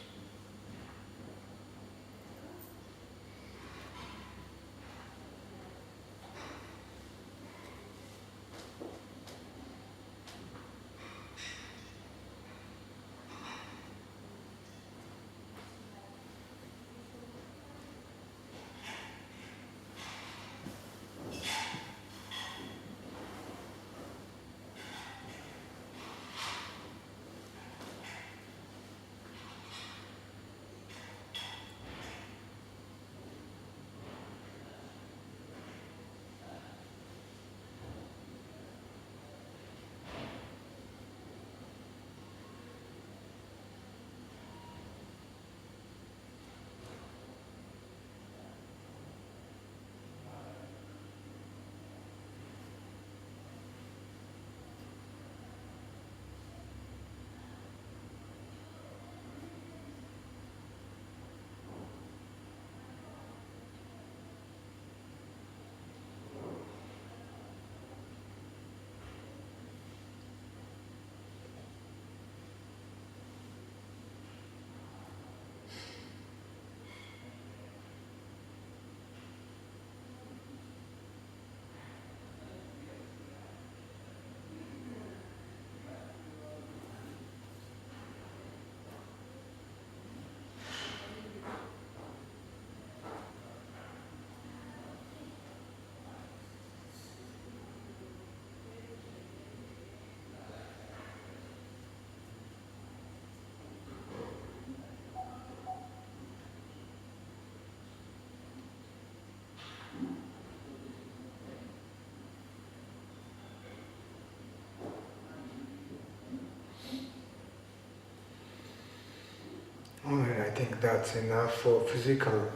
Alright, I think that's enough for physical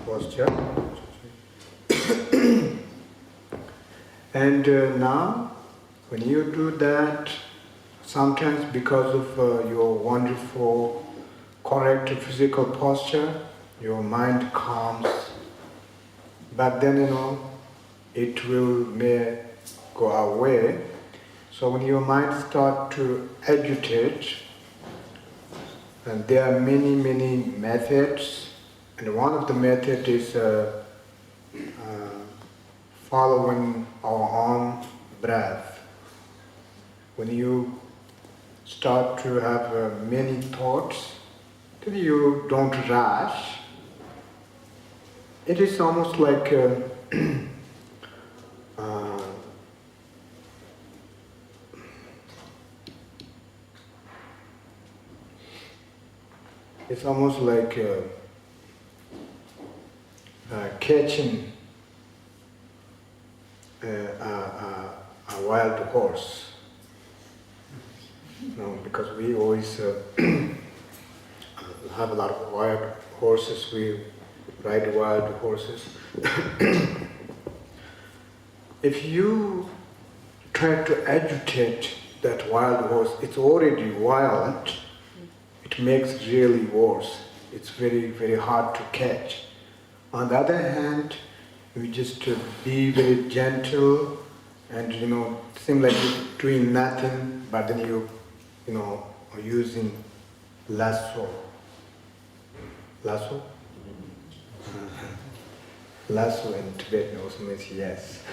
posture. And now, when you do that, sometimes because of your wonderful, correct physical posture, your mind calms. But then, it may go away. So when your mind starts to agitate, and there are many, many methods, and one of the methods is following our own breath. When you start to have many thoughts, then you don't rush. It is almost like it's almost like catching a wild horse. because we always have a lot of wild horses, we ride wild horses. If you try to agitate that wild horse, it's already wild, it makes it really worse. It's very, very hard to catch. On the other hand, we just be very gentle and, seem like you're doing nothing, but then you are using lasso. Lasso? Lasso in Tibetan also means yes.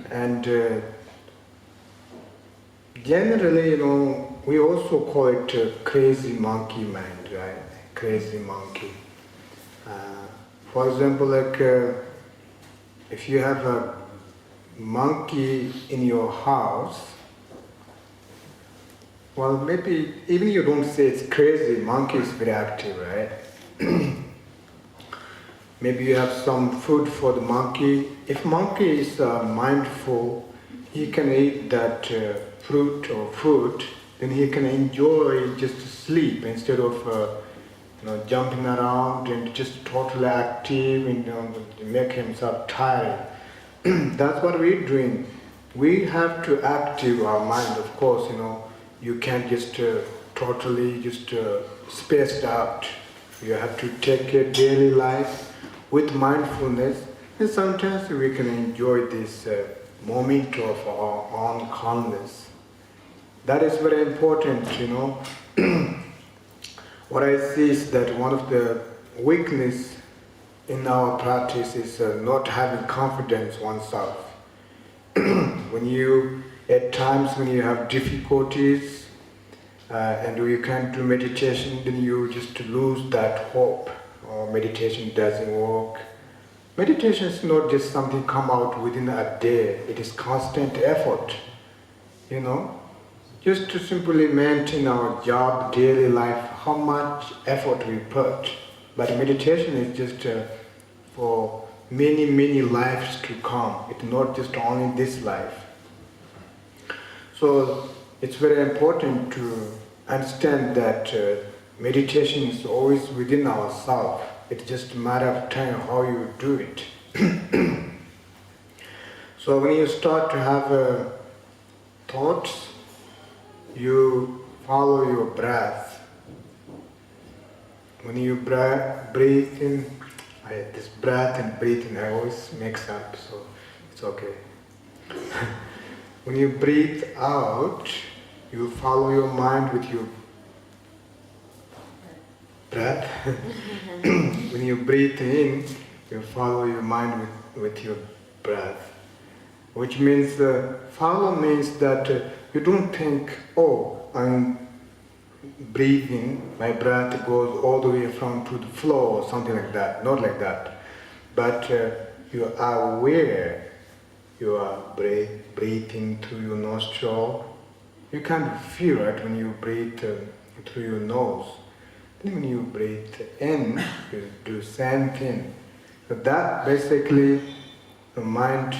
And generally, we also call it crazy monkey mind, right? Crazy monkey. For example, if you have a monkey in your house, well, maybe even you don't say it's crazy, monkey is very active, right? Maybe you have some food for the monkey. If monkey is mindful, he can eat that fruit or food, then he can enjoy just sleep instead of jumping around and just totally active and make himself tired. That's what we're doing. We have to active our mind, of course. You can't just totally just spaced out. You have to take your daily life with mindfulness, and sometimes we can enjoy this moment of our own calmness. That is very important, What I see is that one of the weakness in our practice is not having confidence oneself. At times when you have difficulties and you can't do meditation, then you just lose that hope, or meditation doesn't work. Meditation is not just something come out within a day, it is constant effort, Just to simply maintain our job, daily life, how much effort we put. But meditation is just for many, many lives to come. It's not just only this life. So it's very important to understand that meditation is always within ourselves. It's just a matter of time how you do it. So when you start to have thoughts, you follow your breath. When you breathe in, this breath and breathing I always mix up, so it's okay. When you breathe out, you follow your mind with your breath. When you breathe in, you follow your mind with your breath. Which means, follow means that you don't think, I'm breathing, my breath goes all the way from to the floor or something like that. Not like that. But you are aware you are breathing through your nostril. You kind of feel it when you breathe through your nose. Then when you breathe in, you do the same thing. So that basically, the mind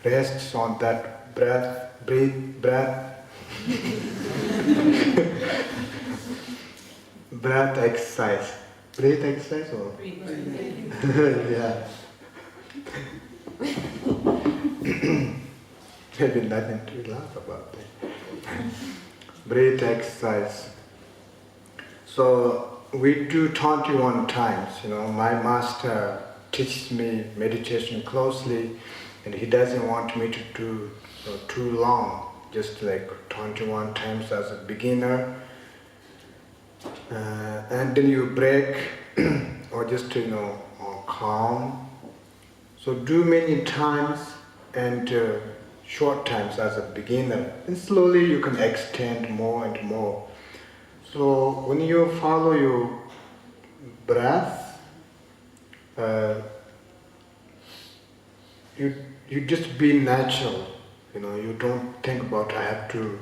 rests on that breath. Breath exercise. Breath exercise or? Yeah. Maybe nothing to laugh about that. Breath exercise. So we do 21 times. My master teaches me meditation closely, and he doesn't want me to do too long, just like 21 times as a beginner. And then you break, or just or calm. So do many times and short times as a beginner, and slowly you can extend more and more. So when you follow your breath, you just be natural. You don't think about I have to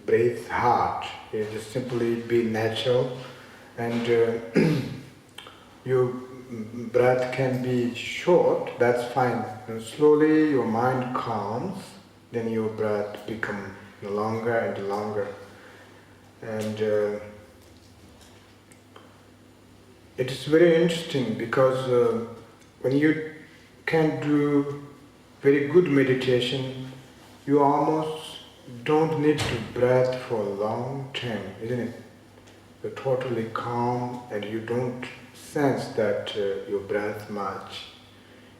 breathe hard. You just simply be natural, and your breath can be short. That's fine. And slowly your mind calms, then your breath become longer and longer. And it is very interesting because when you can do very good meditation, you almost don't need to breathe for a long time, isn't it? You're totally calm and you don't sense that you breathe much.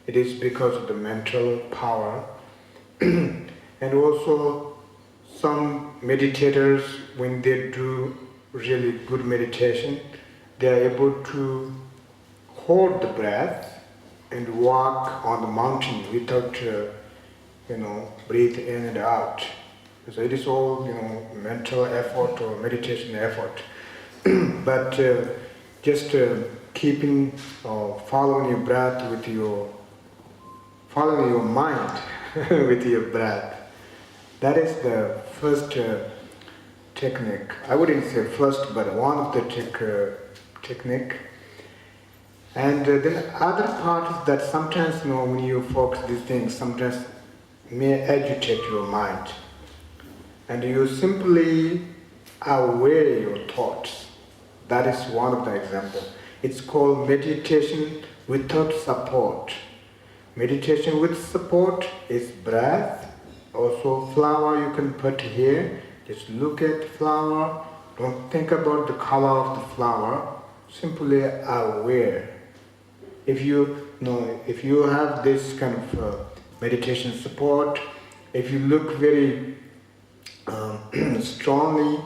It is because of the mental power. And also some meditators, when they do really good meditation, they are able to hold the breath and walk on the mountain without, breathe in and out. So it is all, mental effort or meditation effort. But just keeping or following your breath with following your mind with your breath. That is the first technique. I wouldn't say first, but one of the technique. And then other part is that sometimes, when you focus these things, sometimes may agitate your mind. And you simply aware your thoughts. That is one of the examples. It's called meditation without support. Meditation with support is breath. Also flower you can put here. Just look at the flower. Don't think about the color of the flower. Simply aware. If you have this kind of meditation support, if you look very strongly,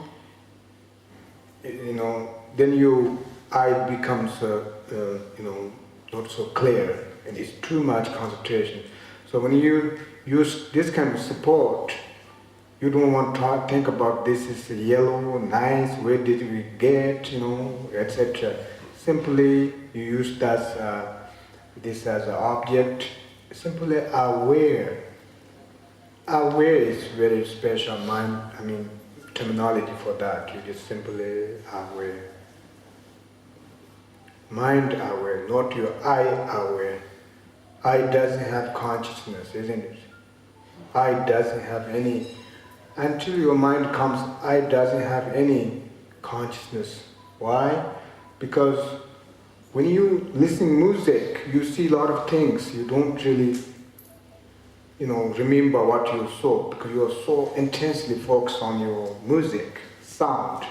then your eye becomes, not so clear, and it's too much concentration. So when you use this kind of support, you don't want to think about this is yellow, nice, where did we get, etc. Simply you use this as an object, simply aware. Aware is very special terminology for that. You just simply aware. Mind aware, not your eye aware. Eye doesn't have consciousness, isn't it? Eye doesn't have any. Until your mind comes, eye doesn't have any consciousness. Why? Because when you listen music, you see a lot of things. You don't really, remember what you saw because you are so intensely focused on your music, sound.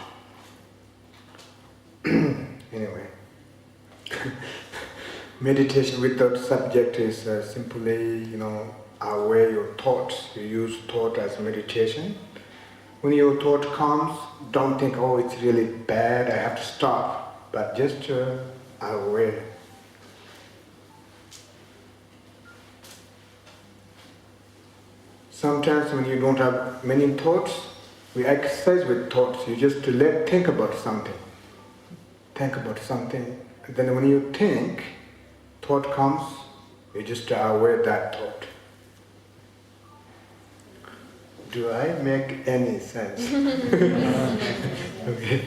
Anyway, meditation without subject is simply, aware your thoughts. You use thought as meditation. When your thought comes, don't think, oh, it's really bad, I have to stop. But just aware. Sometimes when you don't have many thoughts, we exercise with thoughts. You just think about something. Think about something. And then when you think, thought comes, you just are aware of that thought. Do I make any sense? Okay.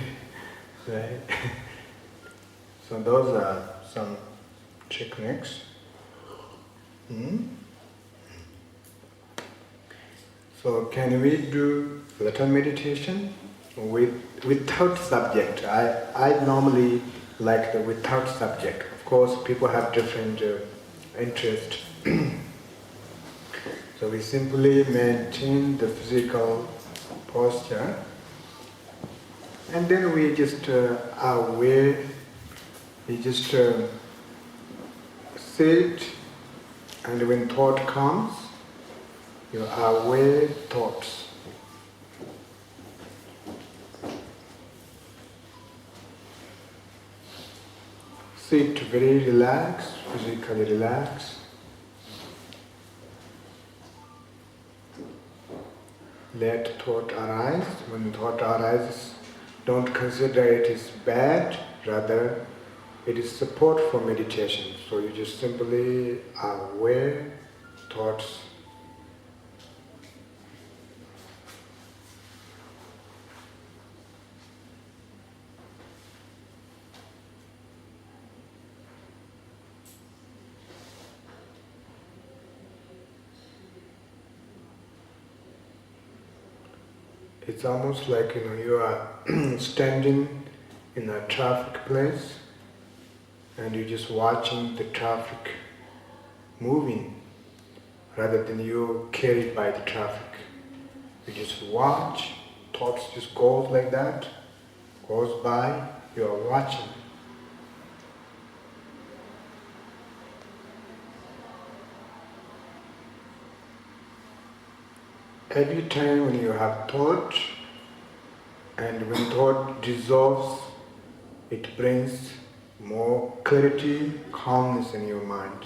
Right. So those are some techniques. So can we do little meditation without subject? I normally like the without subject. Of course, people have different interests. So we simply maintain the physical posture, and then we just are aware. We just sit, and when thought comes, you are aware thoughts. Sit very relaxed, physically relaxed. Let thought arise. When thought arises, don't consider it is bad, rather it is support for meditation. So you just simply are aware thoughts. It's almost like you are standing in a traffic place and you're just watching the traffic moving rather than you're carried by the traffic. You just watch, thoughts just goes like that, goes by, you're watching. Every time when you have thought, and when thought dissolves, it brings more clarity, calmness in your mind.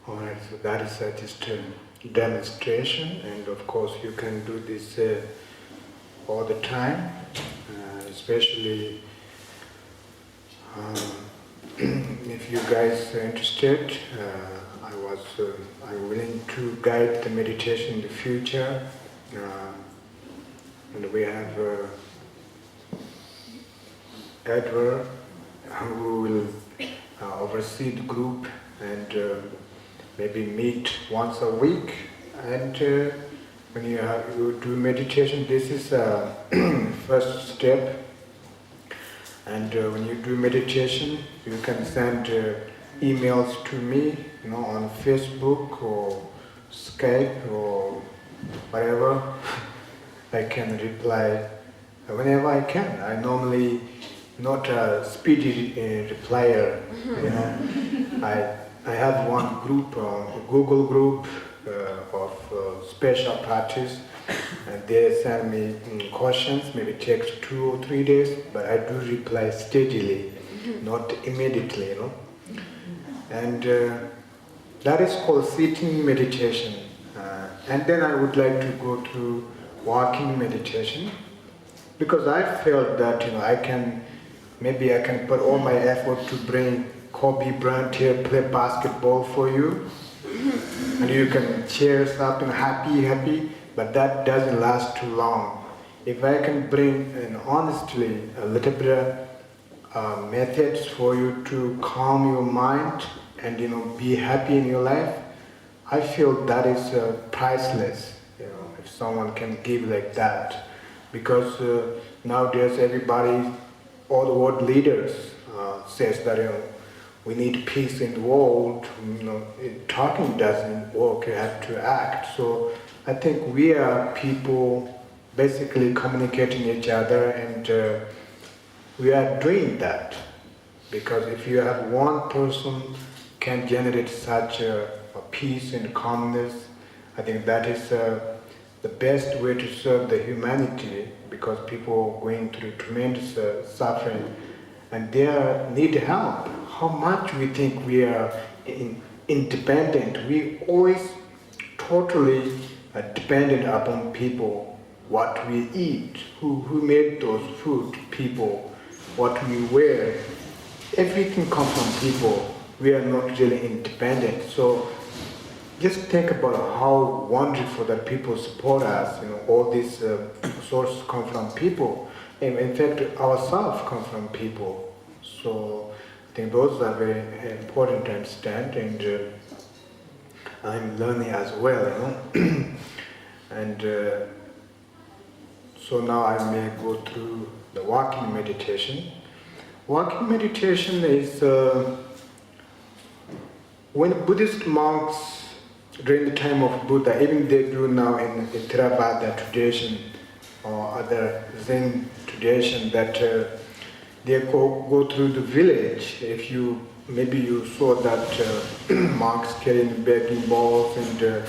Alright, so that is just a demonstration, and of course you can do this all the time, especially if you guys are interested. I'm willing to guide the meditation in the future, and we have Edward who will oversee the group and maybe meet once a week. And when you do meditation, this is first step. And when you do meditation, you can send emails to me, on Facebook or Skype or whatever. I can reply whenever I can. I normally not a speedy replier, I have one group, a Google group of special practice, and they send me questions. Maybe it takes 2 or 3 days, but I do reply steadily, not immediately, And that is called sitting meditation. And then I would like to go to walking meditation, because I felt that I can put all my effort to bring Kobe Bryant here, play basketball for you, and you can cheer us up and happy, but that doesn't last too long. If I can bring, honestly, a little bit of methods for you to calm your mind and be happy in your life, I feel that is priceless. If someone can give like that, because nowadays everybody, all the world leaders says that we need peace in the world. Talking doesn't work, you have to act. So I think we are people basically communicating each other, and we are doing that. Because if you have one person can generate such a peace and calmness, I think that is the best way to serve the humanity, because people are going through tremendous suffering and they need help. How much we think we are independent. We always totally dependent upon people. what we eat, who made those food, people, what we wear. Everything comes from people. We are not really independent. So just think about how wonderful that people support us. All these sources come from people. And in fact, ourselves come from people. So I think those are very important to understand, and I'm learning as well, And so now I may go through the walking meditation. Walking meditation is when Buddhist monks during the time of Buddha, even they do now in Theravada tradition or other Zen tradition, that they go through the village. If maybe you saw that monks carrying begging bowls and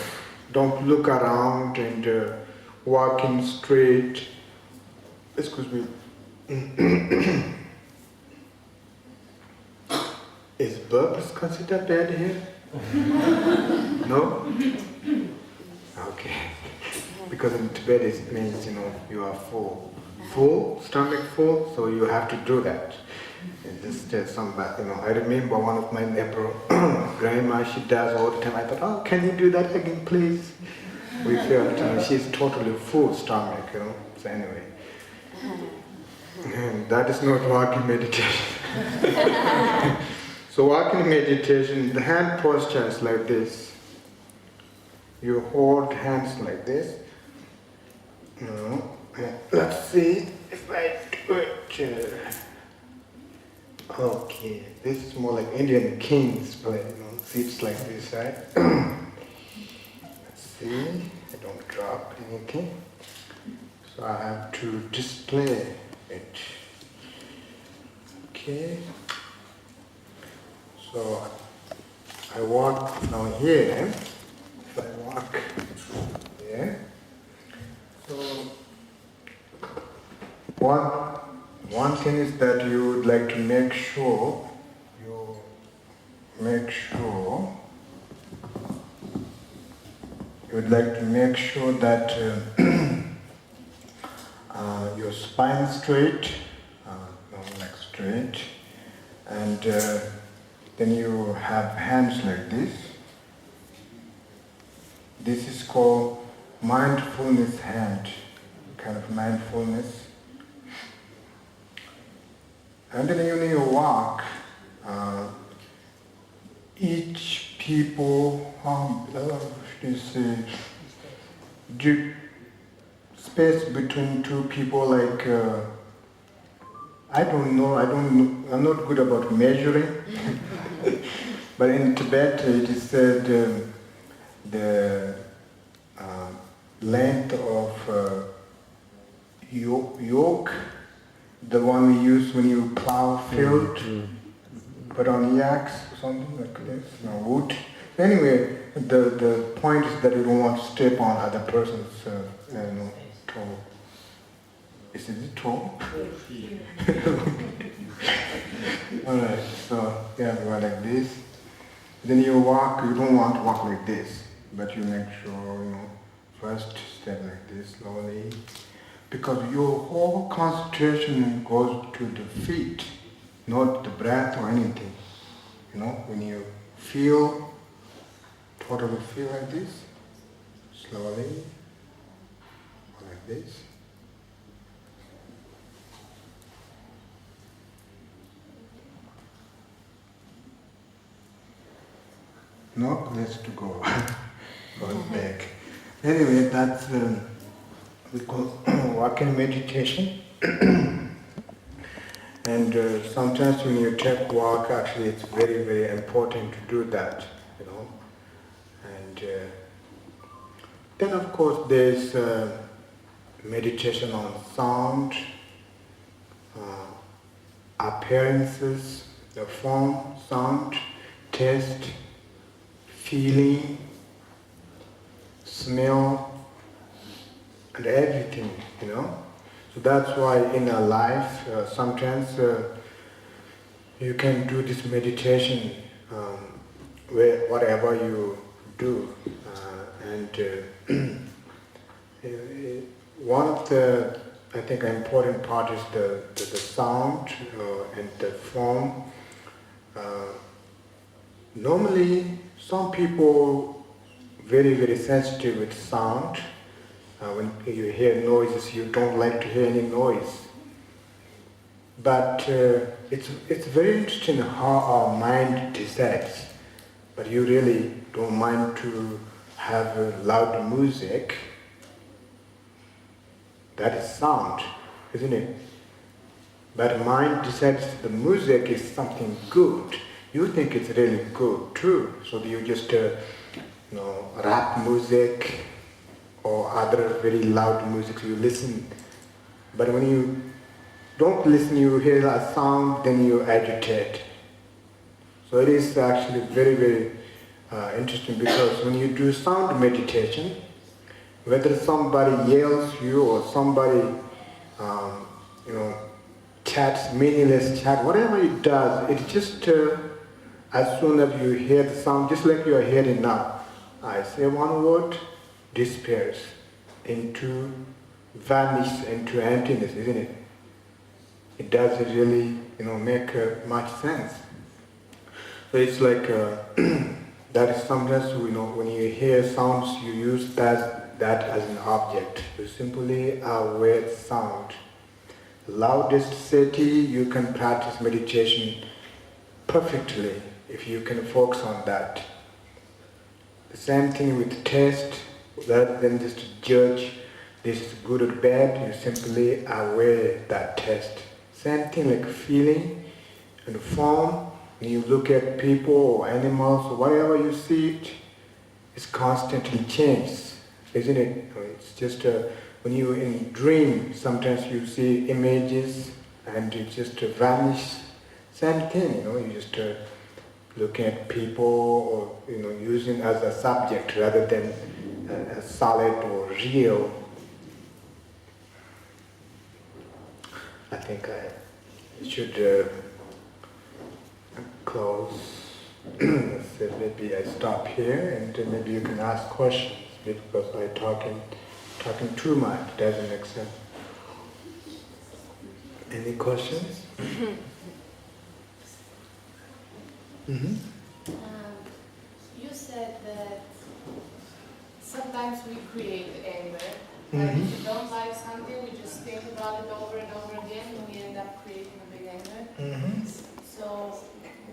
don't look around and walking straight. Excuse me. Is burps considered bad here? No? Okay. Because in Tibet it means, you are full. Full, stomach full, so you have to do that. And just I remember one of my neighbor, grandma, she does all the time. I thought, oh, can you do that again, please? We felt, she's totally full stomach, So anyway. And that is not walking meditation. So walking meditation, the hand posture is like this. You hold hands like this. Let's see if I do it. Okay, this is more like Indian kings play, seats like this, right? Let's see, I don't drop anything. So I have to display it. Okay. So I walk from here. If I walk here. So one thing is that you would like to make sure that your spine is straight, like straight, and then you have hands like this. This is called mindfulness hand, kind of mindfulness. And then when you walk, each people, space between two people, like, I don't know, I'm not good about measuring. But in Tibet it is said the length of yoke, the one we use when you plow field, put on yaks or something like this, wood. Anyway, the point is that you don't want to step on other person's toe. Is it toe? Alright, so yeah, you go like this. Then you walk, you don't want to walk like this, but you make sure, first step like this slowly. Because your whole concentration goes to the feet, not the breath or anything. When you totally feel like this, slowly, like this. No, let's go. Go back. Anyway, that's we call walking meditation. And sometimes when you take walk, actually it's very, very important to do that, And then of course there's meditation on sound, appearances, the form, sound, taste, feeling, smell, and everything, So that's why in our life, sometimes you can do this meditation whatever you do. And one of the, I think, important part is the sound and the form. Normally, some people very, very sensitive with sound. When you hear noises, you don't like to hear any noise. But it's very interesting how our mind decides. But you really don't mind to have loud music. That is sound, isn't it? But mind decides the music is something good. You think it's really good too. So you just, rap music or other very loud music, you listen. But when you don't listen, you hear a sound, then you agitate. So it is actually very, very interesting, because when you do sound meditation, whether somebody yells you or somebody, chats, meaningless chat, whatever it does, it just, as soon as you hear the sound, just like you are hearing now, I say one word, disappears into, vanish into emptiness, isn't it? It doesn't really, make much sense. So it's like, that is sometimes, when you hear sounds, you use that as an object. You simply aware sound. Loudest city, you can practice meditation perfectly if you can focus on that. The same thing with taste, rather than just judge this is good or bad, you simply aware that taste. Same thing like feeling and form. When you look at people or animals or whatever you see, it's constantly changes, isn't it? It's just when you in dream, sometimes you see images and it just vanish. Same thing, you just look at people or using as a subject rather than a solid or real. I think I should close. So maybe I stop here and maybe you can ask questions, because I'm talking too much. Doesn't make sense. Any questions? Mm-hmm. You said that sometimes we create anger. Mm-hmm. Like if we don't like something, we just think about it over and over again, and we end up creating a big anger. Mm-hmm. So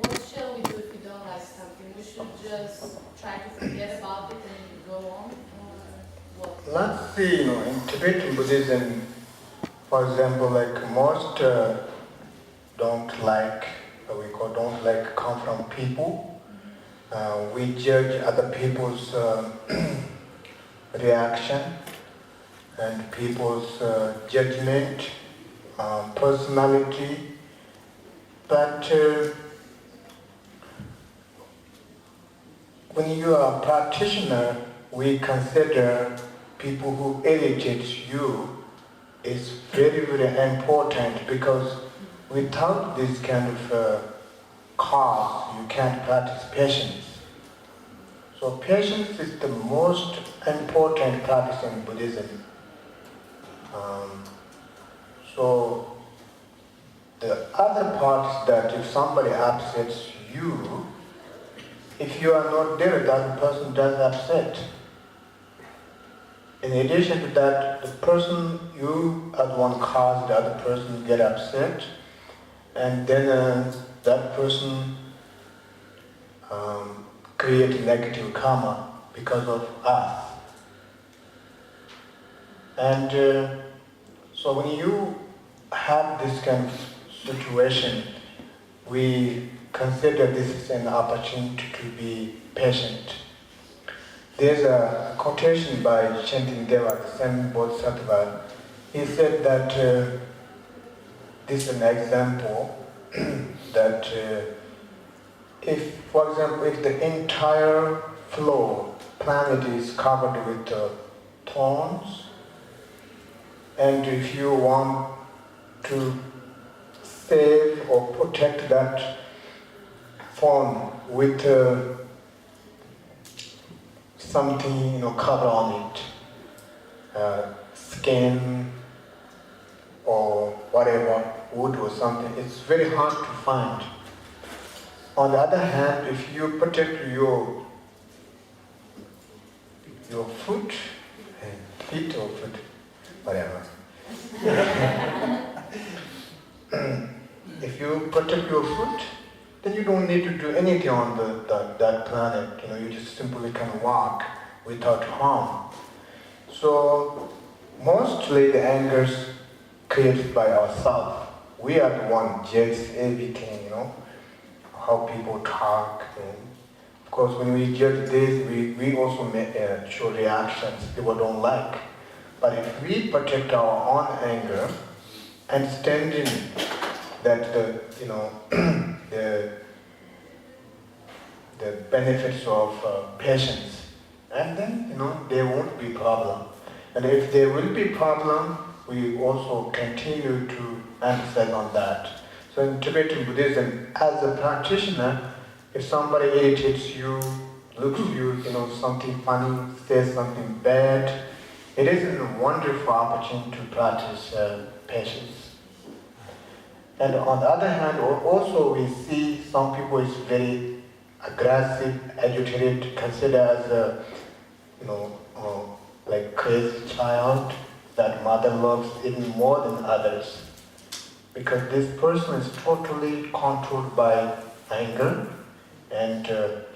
what shall we do if we don't like something? We should just try to forget about it and go on, or what? Let's see, in Tibetan Buddhism, for example, like most don't like come from people. We judge other people's reaction and people's judgment, personality. But when you are a practitioner, we consider people who irritate you is very, very important, because without this kind of cause, you can't practice patience. So patience is the most important practice in Buddhism. So the other part is that if somebody upsets you, if you are not there, the other person does upset. In addition to that, the person you are the one caused the other person get upset, and then that person create negative karma because of us. And so when you have this kind of situation, we consider this as an opportunity to be patient. There's a quotation by Shantideva, the same Bodhisattva. He said that this is an example that if, for example, if the entire planet is covered with thorns, and if you want to save or protect that thorn with something cover on it, skin or whatever, wood or something, it's very hard to find. On the other hand, if you protect your foot, feet or foot, whatever. If you protect your foot, then you don't need to do anything on that planet. You just simply can walk without harm. So mostly the anger's created by ourselves. We are the one judge everything, how people talk. Of course, when we judge this, we also show reactions people don't like. But if we protect our own anger, understanding that the benefits of patience, and then there won't be problem. And if there will be problem, we also continue to emphasize on that. So in Tibetan Buddhism, as a practitioner, if somebody irritates you, looks you, something funny, says something bad, it is a wonderful opportunity to practice patience. And on the other hand, also we see some people is very aggressive, agitated, considered as a, like crazy child that mother loves even more than others. Because this person is totally controlled by anger, and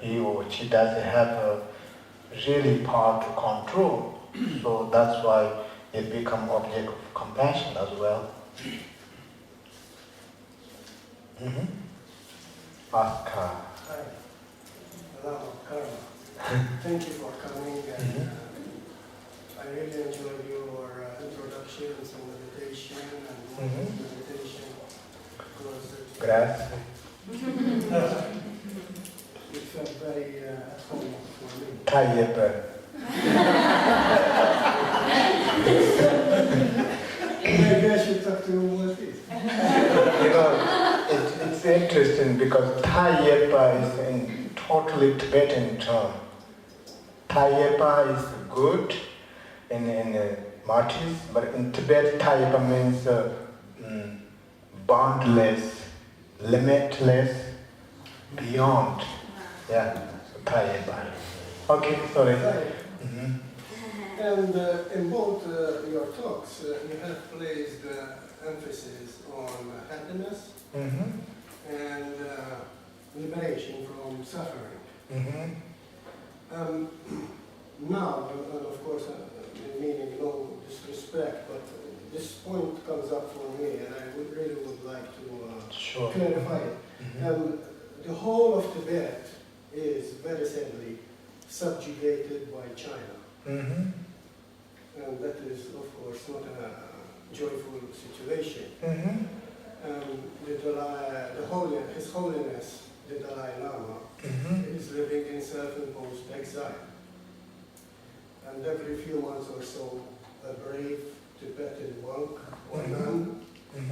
he or she doesn't have a really power to control. So that's why it becomes object of compassion as well. Oscar. Hi, Lama Karma. Thank you for coming, and I really enjoyed your introductions and meditation and meditation. Gracias. It felt very at home for me. Tayepa. Maybe I should talk to you about this. It's interesting because Tayepa is a totally Tibetan term. Tayepa is good in Maltese, but in Tibet, Tayepa means boundless, limitless, beyond. Yeah, so Tayepa. Okay, sorry. And in both your talks, you have placed emphasis on happiness and liberation from suffering. Now, of course, meaning no disrespect, but this point comes up for me, and I really would like to clarify it. The whole of Tibet is very sadly subjugated by China. And that is, of course, not a joyful situation. His Holiness, the Dalai Lama, is living in self-imposed exile. And every few months or so, a brave Tibetan monk or nun,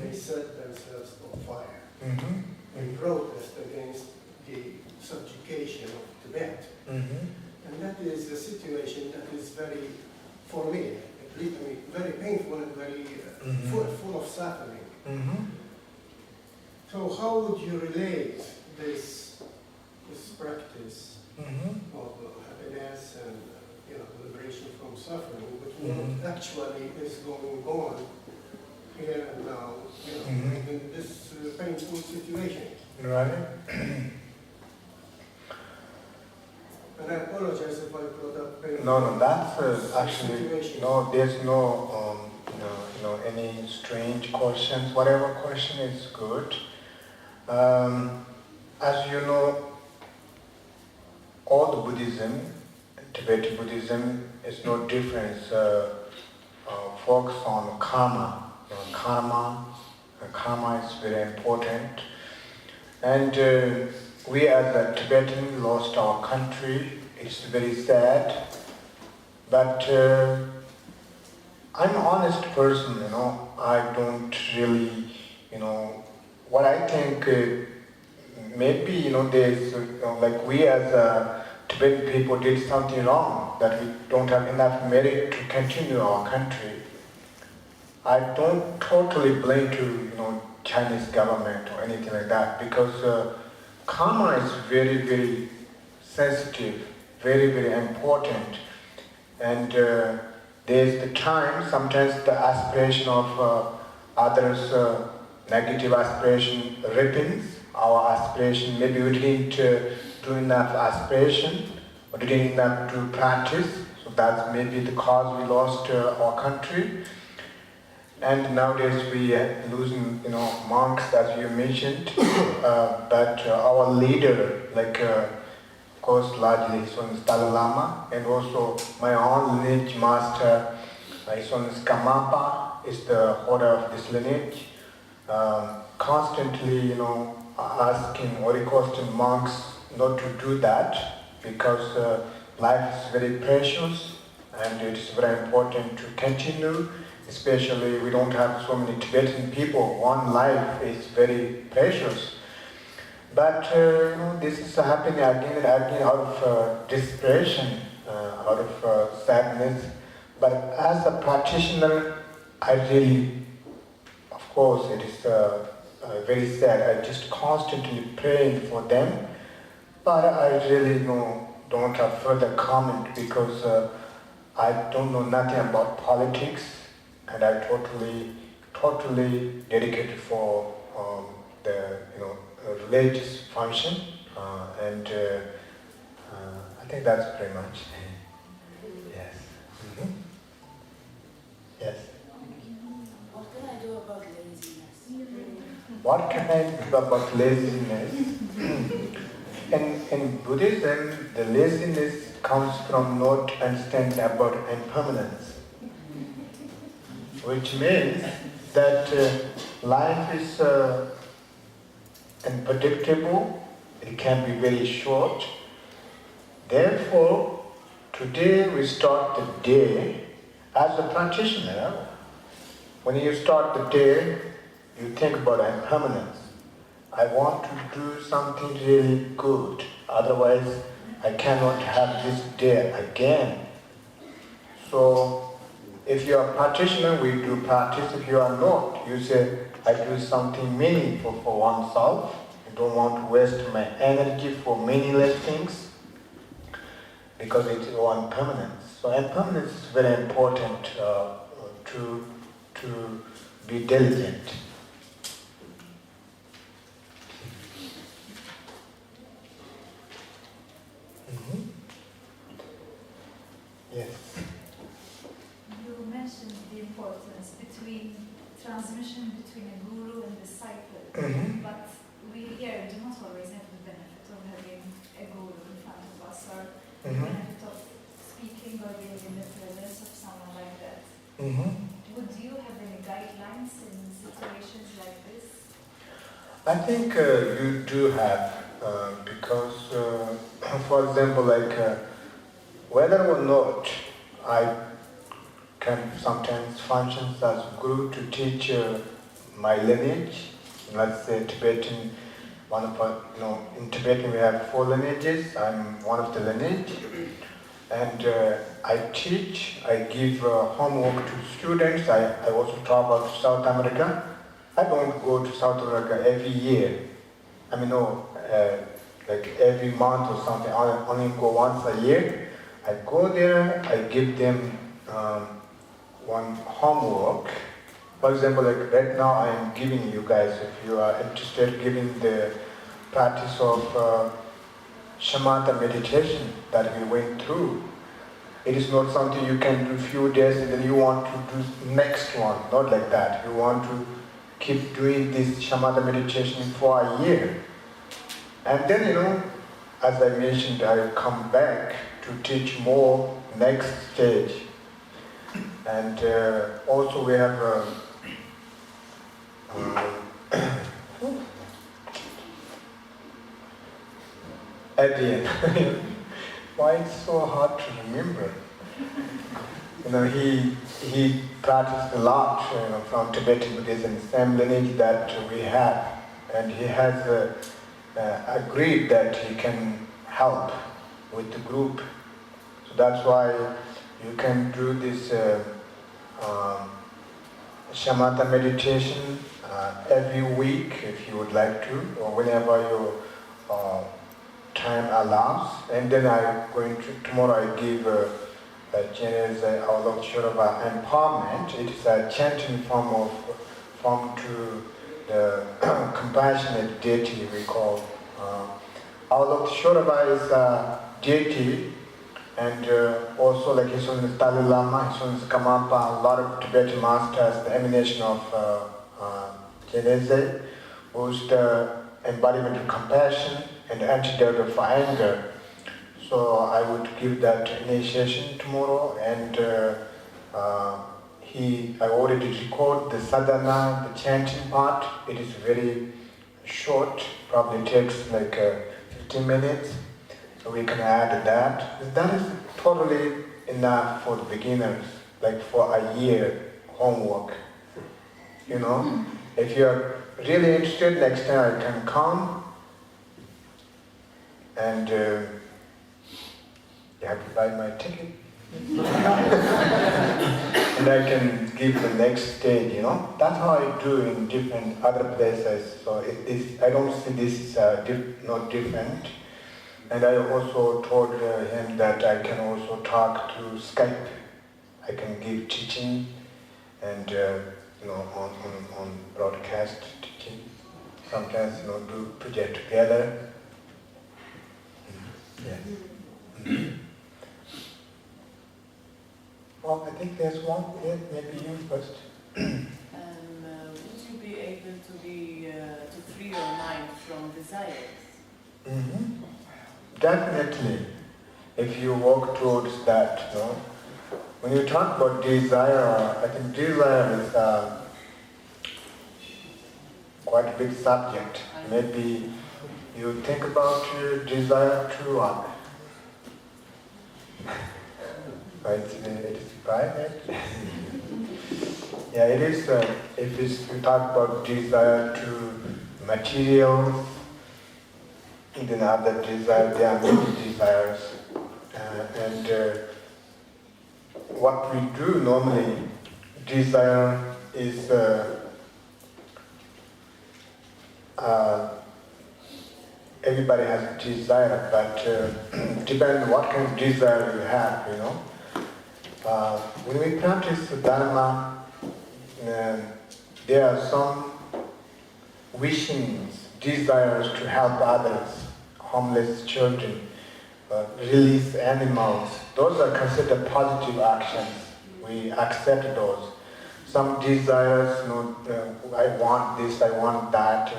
they set themselves on fire in protest against the subjugation of Tibet. And that is a situation that is very, for me, very painful and very full of suffering. So how would you relate this practice of happiness and liberation from suffering, but what actually is going on here and now, in this painful situation? Right. And I apologize if I brought up painful. No, that's actually situation. no. There's no any strange questions. Whatever question is good. As you know, all the Buddhism, Tibetan Buddhism, is no difference. Focus on karma. Karma is very important. And we as a Tibetan lost our country. It's very sad. But I'm an honest person, I don't really, what I think maybe, there's, like we as Tibetan people did something wrong, that we don't have enough merit to continue our country. I don't totally blame to Chinese government or anything like that, because karma is very, very sensitive, very, very important, and there's the time, sometimes the aspiration of others, negative aspiration ripens our aspiration. Maybe we didn't do enough aspiration, or didn't enough to practice, so that's maybe the cause we lost our country. And nowadays we are losing, monks, as you mentioned, but our leader, like, of course, largely his name is Dalai Lama, and also my own lineage master, his name is Karmapa, is the order of this lineage, constantly, asking or requesting monks not to do that, because life is very precious, and it is very important to continue. Especially, we don't have so many Tibetan people. One life is very precious. But this is happening again and again out of desperation, out of sadness. But as a practitioner, I really, of course, it is very sad. I just constantly praying for them. But I really don't have further comment, because I don't know nothing about politics. And I totally dedicated for the religious function, and I think that's pretty much. Yes. Mm-hmm. Yes. What can I do about laziness? What can I do about laziness? In Buddhism, the laziness comes from not understanding about impermanence. Which means that life is unpredictable, it can be very short. Therefore, today we start the day as a practitioner. When you start the day, you think about impermanence. I want to do something really good, otherwise I cannot have this day again. So, if you are a practitioner, we do practice. If you are not, you say, I do something meaningful for oneself. I don't want to waste my energy for meaningless things, because it's impermanence. So impermanence is very important to be diligent. Mm-hmm. Yes. You mentioned the importance between transmission between a guru and disciple, but we here do not always have the benefit of having a guru in front of us, or the benefit of speaking or being in the presence of someone like that. Would you have any guidelines in situations like this? I think you do have, because, for example, like whether or not I can sometimes function as guru to teach my lineage. Let's say Tibetan, in Tibetan we have 4 lineages. I'm one of the lineage, and I teach. I give homework to students. I also travel to South America. I don't go to South America every year. Like every month or something. I only go once a year. I go there. I give them one homework. For example, like right now I am giving you guys, if you are interested, giving the practice of shamatha meditation that we went through. It is not something you can do few days and then you want to do next one. Not like that. You want to keep doing this shamatha meditation for a year. And then, as I mentioned, I will come back to teach more next stage. And also we have at the end. Why it's so hard to remember? He practiced a lot from Tibetan Buddhism, same lineage that we have, and he has agreed that he can help with the group. So that's why you can do this shamatha meditation every week if you would like to, or whenever your time allows. And then tomorrow I give Chinese Avalokiteshvara empowerment. It is a chanting form to the compassionate deity we call. Avalokiteshvara is a deity, and also like His Holiness Dalai Lama, His Holiness Karmapa, a lot of Tibetan masters, the emanation of Genese, who's the embodiment of compassion and antidote for anger. So I would give that initiation tomorrow, and I already record the sadhana, the chanting part. It is very short, probably takes like 15 minutes, so we can add that. That is totally enough for the beginners, like for a year homework. You know, if you're really interested, next time I can come and you have to buy my ticket. And I can give the next stage, you know. That's how I do in different other places. So I don't see this not different. And I also told him that I can also talk through Skype. I can give teaching and on broadcast teaching. Sometimes do project together. Yeah. Well, I think there's one. Yeah, maybe you first. Would you be able to free your mind from desires? Mm-hmm. Definitely. If you walk towards that, When you talk about desire, I think desire is quite a big subject. Maybe you think about desire to what? It is private. Yeah, it is. If you talk about desire to material, then other desire, there are many desires, and what we do normally, desire is everybody has a desire, but depends what kind of desire you have, When we practice Dharma, there are some wishings, desires to help others, homeless children, release animals. Those are considered positive actions. We accept those. Some desires, I want this, I want that,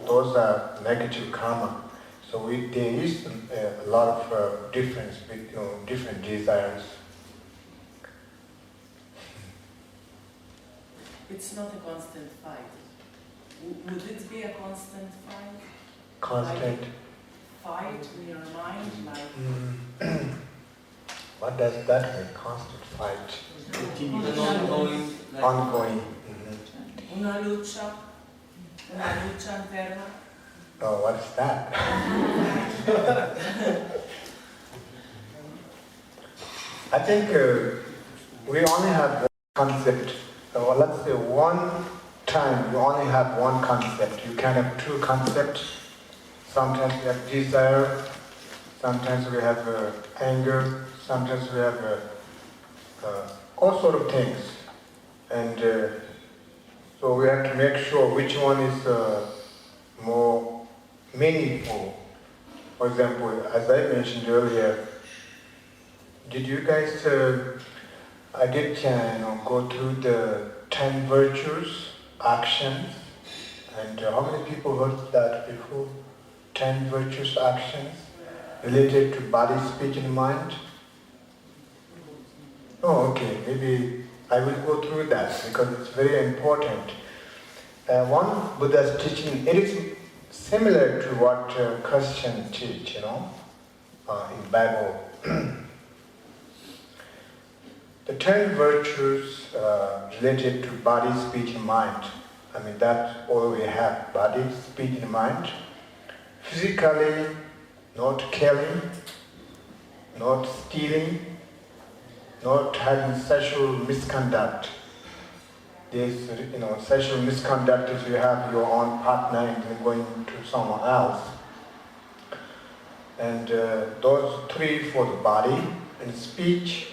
those are negative karma. So there is a lot of difference between different desires. It's not a constant fight. Would it be a constant fight? Constant? Like fight in your mind? Like what does that mean, constant fight? Ongoing. Ongoing. Una lucha interna. Oh, what's that? I think we only have one concept. Or let's say one time you only have one concept. You can have two concepts. Sometimes we have desire, sometimes we have anger, sometimes we have all sort of things. And so we have to make sure which one is more meaningful. For example, as I mentioned earlier, did you guys, I did go through the 10 virtues, actions, and how many people heard that before? 10 virtues, actions, related to body, speech, and mind? Oh, okay, maybe I will go through that because it's very important. One Buddha's teaching, it is similar to what Christians teach, in Bible. The 10 virtues related to body, speech, and mind. That's all we have, body, speech, and mind. Physically, not killing, not stealing, not having sexual misconduct. this, sexual misconduct is you have your own partner and then going to someone else. And those three for the body and speech,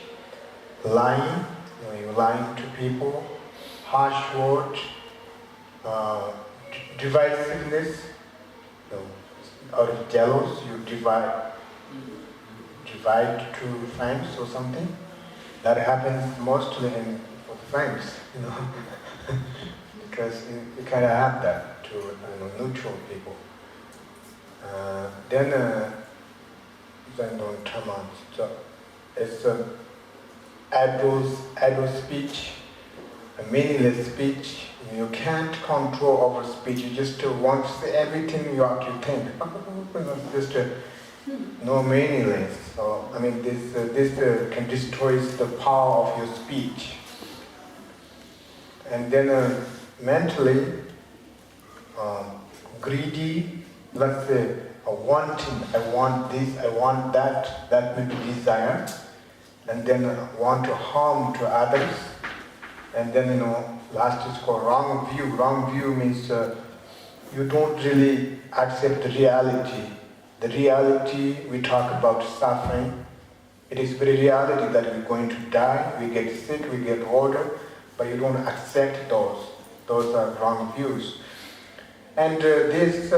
lying, you're lying to people, harsh word, divisiveness, out of jealous, you divide two friends or something. That happens mostly for the friends, because you kind of have that to neutral people. Then on Taman, so it's idle speech, a meaningless speech. You can't control over speech. You just want to say everything you think. Just no meaningless. So this can destroy the power of your speech. And then mentally, greedy. Let's say wanting. I want this. I want that. That may be desire. And then want to harm to others. And then last is called wrong view. Wrong view means you don't really accept the reality. The reality, we talk about suffering. It is very reality that we're going to die, we get sick, we get older, but you don't accept those. Those are wrong views. And there's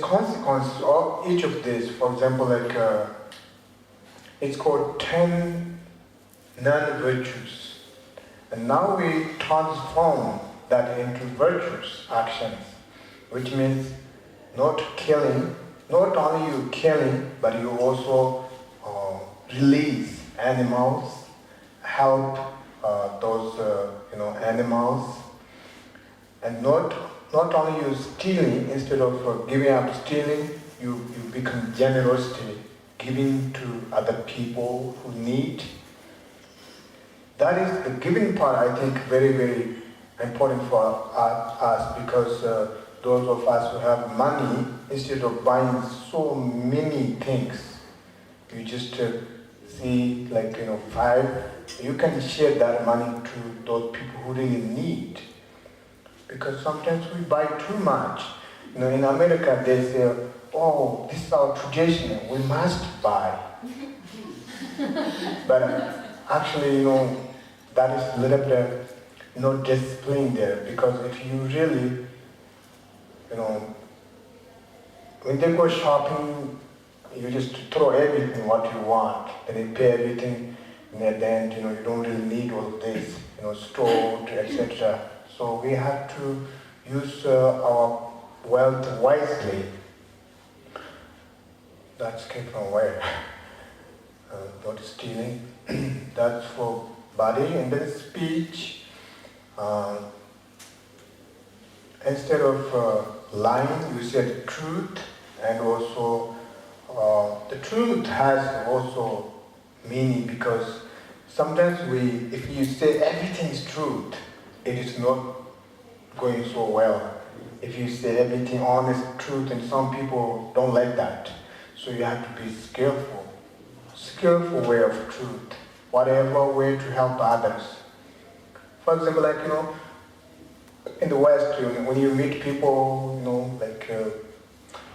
consequences of each of these. For example, it's called 10 non-virtues. And now we transform that into virtuous actions, which means not killing. Not only you killing, but you also release animals, help those animals, and not only you stealing. Instead of giving up stealing, you become generosity, giving to other people who need. That is the giving part, I think, very, very important for us, because those of us who have money, instead of buying so many things, you just see 5, you can share that money to those people who really need. Because sometimes we buy too much. In America they say, oh, this is our tradition, we must buy. But actually, that is a little bit discipline there, because if you really, when they go shopping, you just throw everything what you want, and they pay everything, and at the end, you don't really need all of this, stored, etc. So we have to use our wealth wisely. That's came from where? Not stealing. That's for body. And then speech. Instead of lying, you said truth, and also the truth has also meaning, because sometimes if you say everything is truth, it is not going so well. If you say everything honest truth, and some people don't like that, so you have to be skillful way of truth, whatever way to help others. For example, in the West, when you meet people,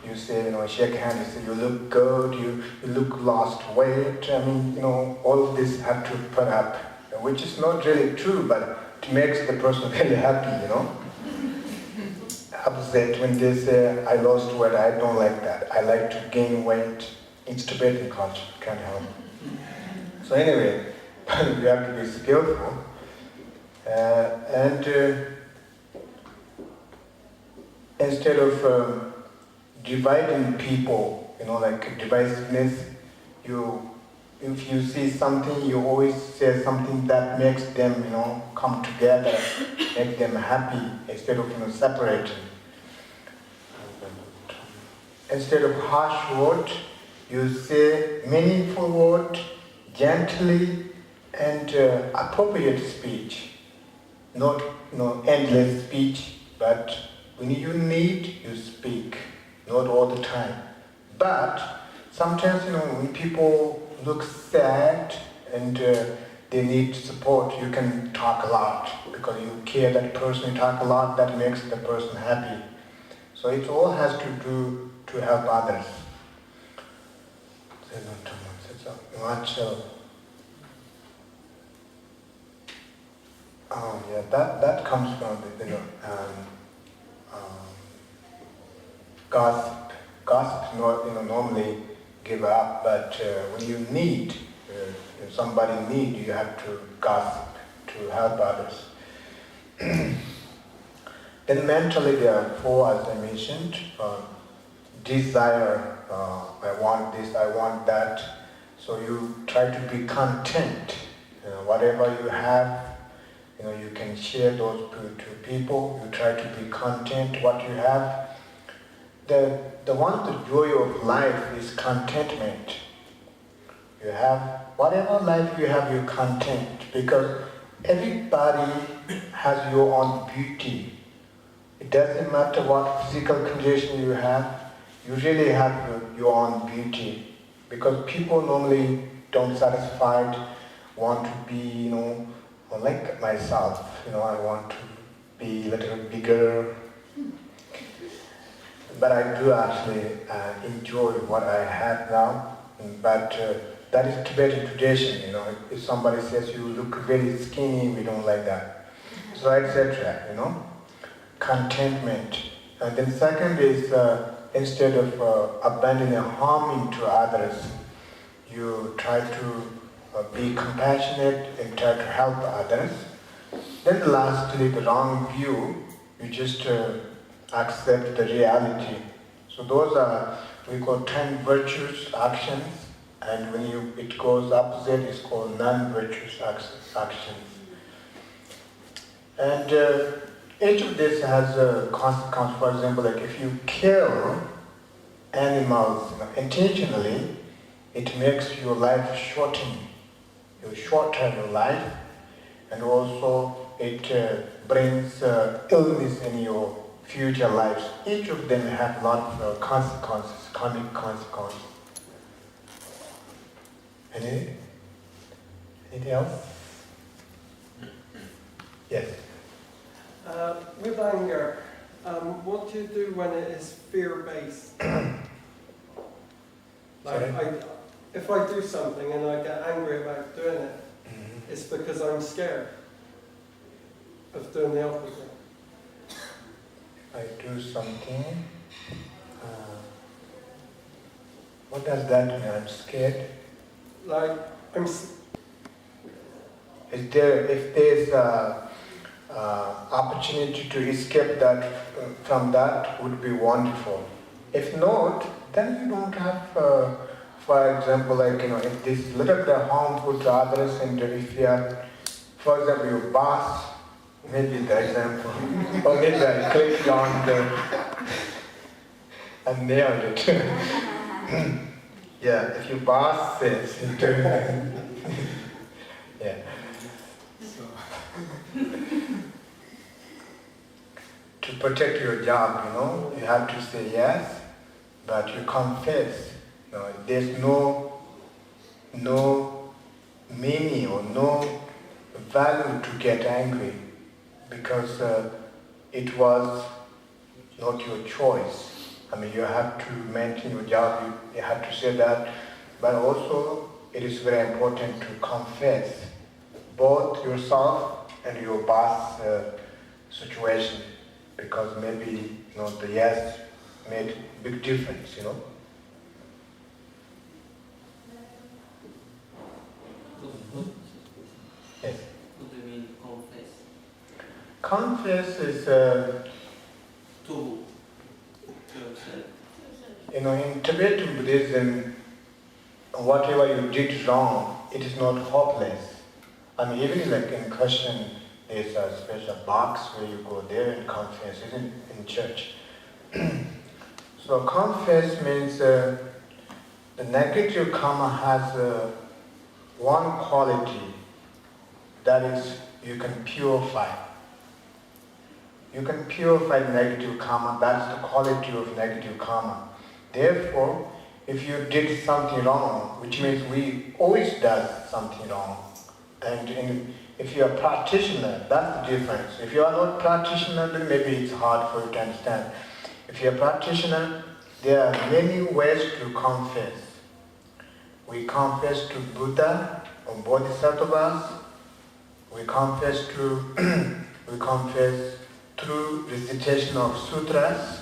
you say, shake hands, you say, you look good, you look lost weight. All of this have to put up, which is not really true, but it makes the person really happy, Upset when they say, I lost weight, I don't like that. I like to gain weight. It's Tibetan culture, can't help. So anyway, you have to be skillful. And instead of dividing people, divisiveness, if you see something, you always say something that makes them, come together, make them happy, instead of, separating. Instead of harsh word, you say meaningful word, gently, and appropriate speech. Not, endless speech, but when you need, you speak. Not all the time. But sometimes, when people look sad and they need support, you can talk a lot because you care that person, you talk a lot, that makes the person happy. So it all has to do to help others. That comes from the gossip. Gossip, normally give up, but when you need, if somebody needs, you have to gossip to help others. Then mentally there are four, as I mentioned. Desire, I want this, I want that. So you try to be content. Whatever you have, you can share those to people. You try to be content what you have. The joy of life is contentment. You have whatever life you have, you're content because everybody has your own beauty. It doesn't matter what physical condition you have. You really have your own beauty because people normally don't satisfied, want to be, like myself. I want to be a little bigger. But I do actually enjoy what I have now. But that is Tibetan tradition, If somebody says you look very skinny, we don't like that. So etc. Contentment. And then second is instead of abandoning harming to others, you try to be compassionate and try to help others. Then lastly, the wrong view, you just accept the reality. So those are, we call 10 virtuous actions, and when it goes opposite, it's called non-virtuous actions. And each of this has a consequence. For example, like if you kill animals intentionally, it makes your life shorten. You shorten your life, and also it brings illness in your future lives. Each of them have a lot of consequences, karmic consequences. Anything else? Yes. With anger, what do you do when it is fear-based? If I do something and I get angry about doing it, it's because I'm scared of doing the opposite. I do something. What does that mean? I'm scared. If there's opportunity to escape that from that, would be wonderful. If not, then you don't have. For example, if this is little bit harmful to others, and if you are, for example, your boss, maybe the example, or maybe I clicked on and nailed it. Yeah, if your boss says, yeah. To protect your job, you have to say yes, but you confess. There's no meaning or no value to get angry because it was not your choice. You have to maintain your job, you have to say that, but also it is very important to confess both yourself and your boss situation because maybe the yes made big difference, Yes. What do you mean confess? Confess is To yourself. in Tibetan Buddhism, whatever you did wrong, it is not hopeless. Even like in Christian, there's a special box where you go there and confess, isn't in church. So confess means the negative karma has one quality, that is you can purify. You can purify negative karma, that's the quality of negative karma. Therefore, if you did something wrong, which means we always do something wrong, And if you are a practitioner, that's the difference. If you are not a practitioner, then maybe it's hard for you to understand. If you are a practitioner, there are many ways to confess. We confess to Buddha or Bodhisattvas. We confess through recitation of sutras.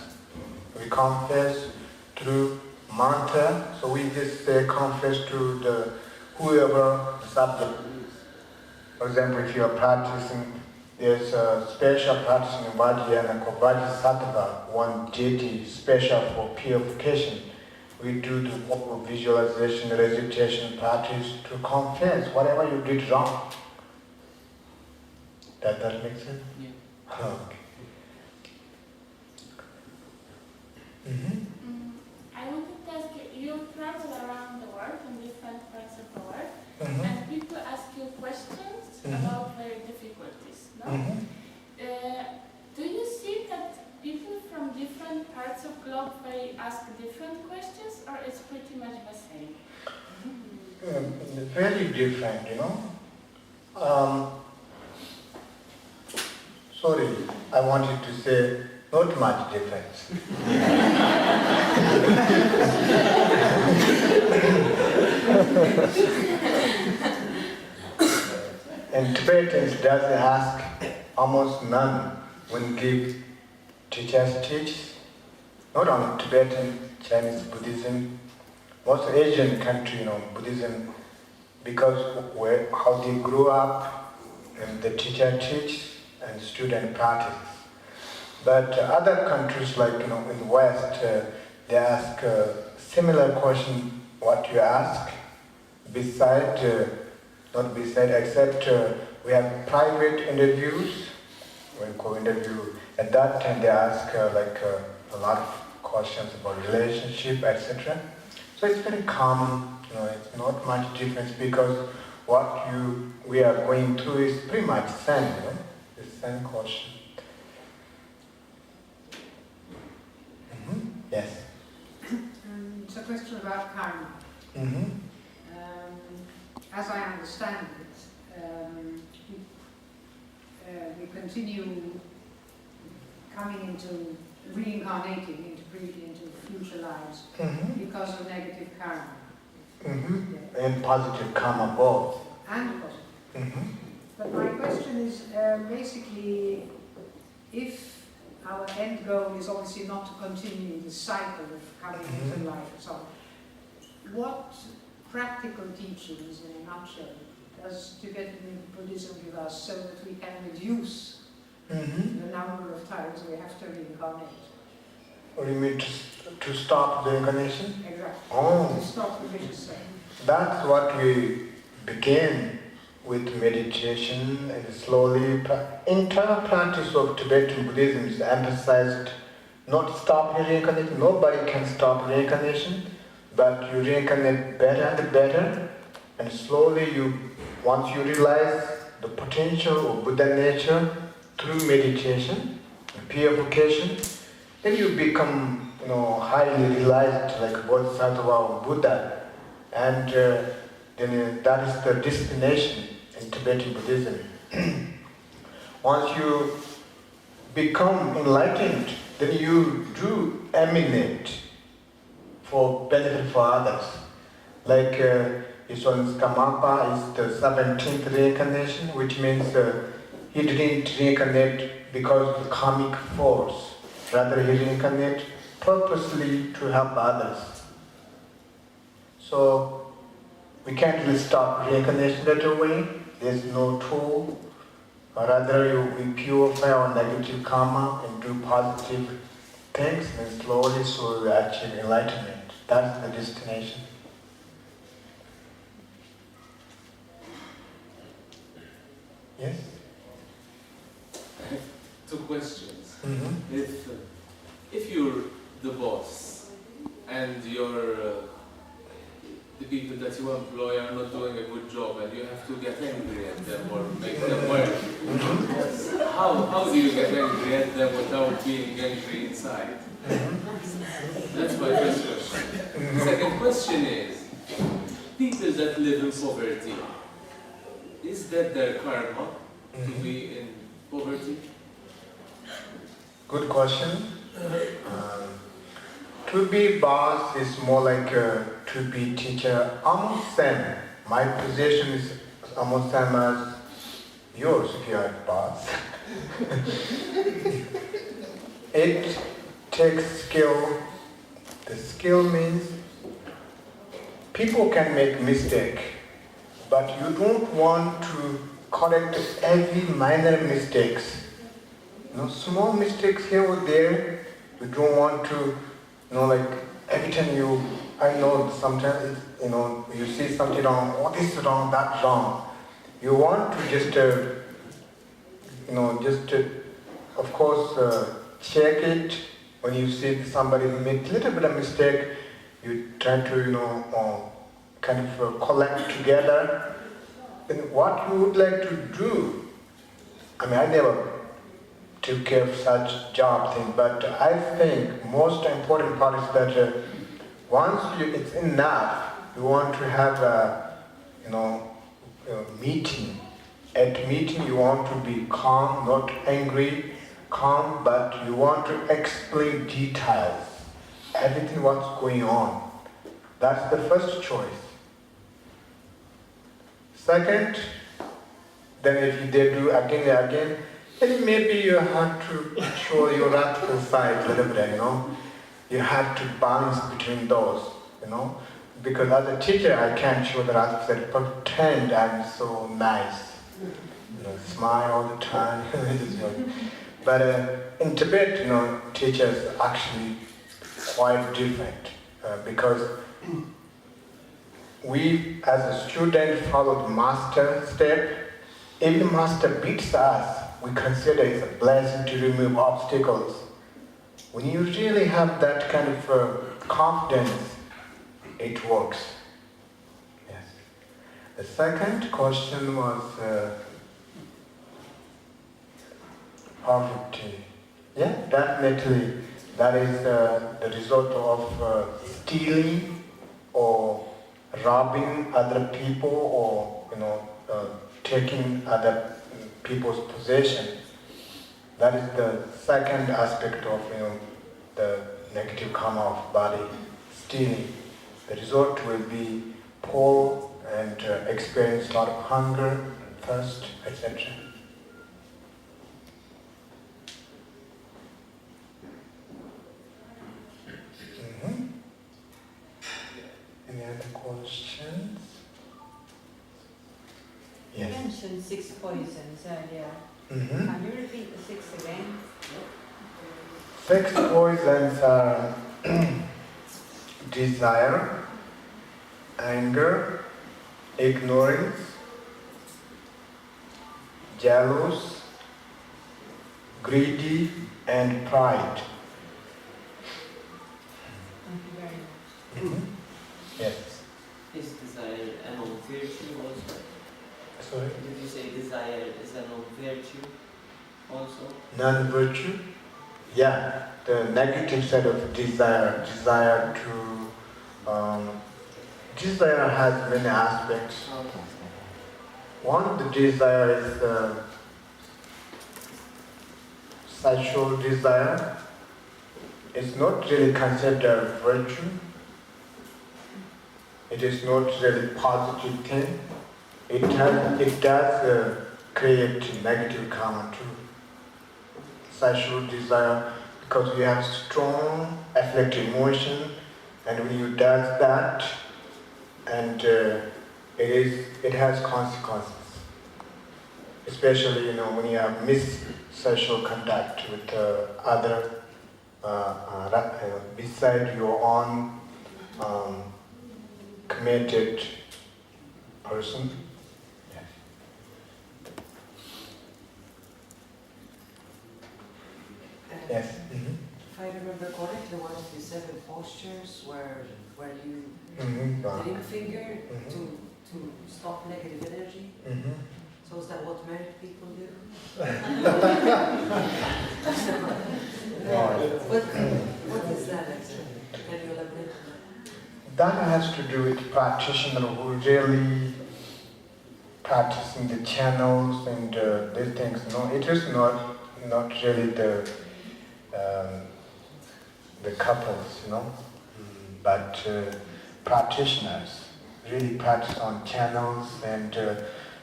We confess through mantra. So we just say confess to the whoever subject is. For example, if you are practicing, there's a special practice in Vajrayana called Vajrasattva, one jeti special for purification. We do the visualization, recitation practice to confess whatever you did wrong. Does that make sense? Yeah. Okay. I wanted to ask you, you travel around the world in different parts of the world, and people ask you questions about their difficulties, no? Do you see that people from different parts of globe, they ask different questions, or it's pretty much the same? Very different, you know. Sorry, I wanted to say not much difference. And Tibetans doesn't ask almost none when teachers teach. Not only Tibetan, Chinese Buddhism, most Asian country, you know, Buddhism, because how they grew up and the teacher teaches and student practice. But other countries like, you know, in the West, they ask similar question what you ask, except we have private interviews, we call interview. At that time they ask a lot of questions about relationship, etc. So it's very common, you know, it's not much difference because what we are going through is pretty much same, you know, the same question. Yes. It's a question about karma. As I understand it, we continue coming into reincarnating into future lives because of negative karma. And positive karma both. And positive. But my question is basically, if our end goal is obviously not to continue the cycle of coming into life and so on, what practical teachings, in a nutshell, does Tibetan Buddhism give us so that we can reduce the number of times we have to reincarnate? What do you mean, to stop the incarnation? Exactly. Oh. To stop the vicious cycle. That's what we began with meditation and slowly. Entire practice of Tibetan Buddhism is emphasized not stopping reincarnation. Nobody can stop reincarnation, but you reincarnate better and better, and slowly once you realize the potential of Buddha nature through meditation and purification, then you become, you know, highly realized like Bodhisattva or Buddha, and then that is the destination in Tibetan Buddhism. Once you become enlightened, then you do emanate for benefit for others. Like Iswan's Kamapa is the 17th reincarnation, which means he didn't reincarnate because of the karmic force. Rather, he reincarnated purposely to help others. So, we can't really stop reincarnation that way. There's no tool. Or rather, we purify our negative karma and do positive things, and slowly so we achieve enlightenment. That's the destination. Yes? Two questions. If you're the boss and the people that you employ are not doing a good job and you have to get angry at them or make them work, how do you get angry at them without being angry inside? That's my first question. Second question is, people that live in poverty, is that their karma to be in poverty? Good question. To be boss is more like to be teacher, almost same. My position is almost same as yours if you are boss. It takes skill. The skill means people can make mistake, but you don't want to correct every minor mistakes. Small mistakes here or there, you don't want to, like every time I know sometimes, you see something wrong, oh, this is wrong, that's wrong. You want to just, of course, check it. When you see somebody make a little bit of mistake, you try to, kind of collect together. And what you would like to do, I never took care of such job thing, but I think most important part is that once it's enough, you want to have a meeting. At meeting you want to be calm, not angry, calm, but you want to explain details, everything what's going on. That's the first choice. Second, then if they do again and again, then maybe you have to show your wrathful side a little bit, You have to balance between those, Because as a teacher, I can't show the wrathful side, pretend I'm so nice. Smile all the time. But in Tibet, teachers are actually quite different because we, as a student, follow the master step. If the master beats us, we consider it a blessing to remove obstacles. When you really have that kind of confidence, it works. Yes. The second question was poverty. Yeah, definitely. That is the result of stealing or robbing other people or taking other people's possession. That is the second aspect of the negative karma of body, stealing. The result will be poor and experience a lot of hunger, thirst, etc. Any other questions? You Yes. mentioned 6 poisons earlier. Mm-hmm. Can you repeat the 6 again? 6 poisons are desire, anger, ignorance, jealous, greedy, and pride. Thank you very much. Mm-hmm. Yes. Is desire a non-virtue also? Sorry? Did you say desire is a non-virtue also? Non-virtue? Yeah, the negative side of desire. Desire has many aspects. One, the desire is sexual desire. It's not really considered a virtue. It is not really positive thing. It does create negative karma too. Sexual desire, because you have strong affective emotion, and when you does that, and it has consequences. Especially when you have sexual contact with other beside your own committed person. Yes. Yes. Mm-hmm. If I remember correctly, one of the 7 postures where you Mm-hmm. ring finger Mm-hmm. to stop negative energy. Mm-hmm. So is that what married people do? What is that exactly? Can you elaborate on that? That has to do with practitioner who really practicing the channels and these things. No, it is not really the couples, but practitioners really practice on channels, and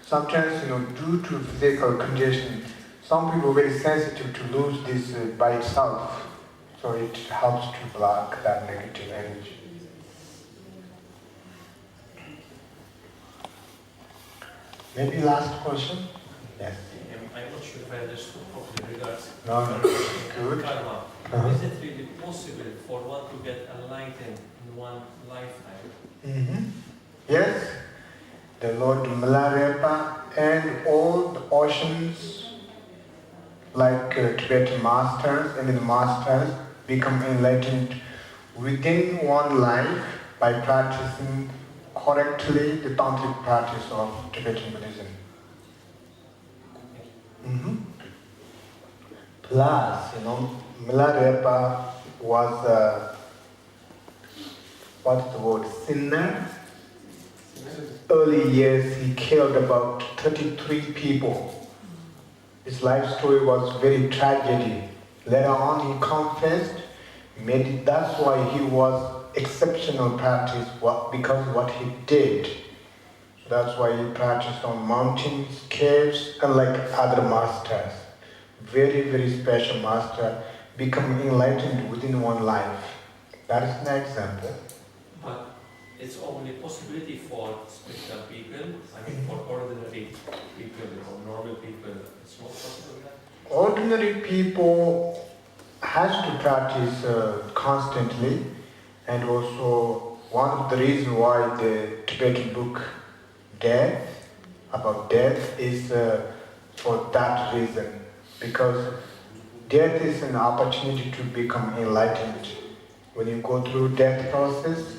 sometimes, due to physical condition, some people are very sensitive to lose this by itself, so it helps to block that negative energy. Maybe last question? Yes. I'm not sure if I understood properly regards No, good. karma. Is it really possible for one to get enlightened in one lifetime? Yes. The Lord Milarepa and all the oceans, like Tibetan masters and the masters, become enlightened within one life by practicing correctly the tantric practice of Tibetan Buddhism. Plus, Milarepa was what's the word? Sinner. Early years, he killed about 33 people. His life story was very tragedy. Later on, he confessed, that's why he was exceptional practice, because what he did. So that's why he practiced on mountains, caves, unlike other masters. Very, very special master, become enlightened within one life. That is an example. But it's only possibility for spiritual people, for ordinary people or normal people, it's not possible that? Ordinary people has to practice constantly, and also one of the reasons why the Tibetan book about death is for that reason, because death is an opportunity to become enlightened. When you go through death process,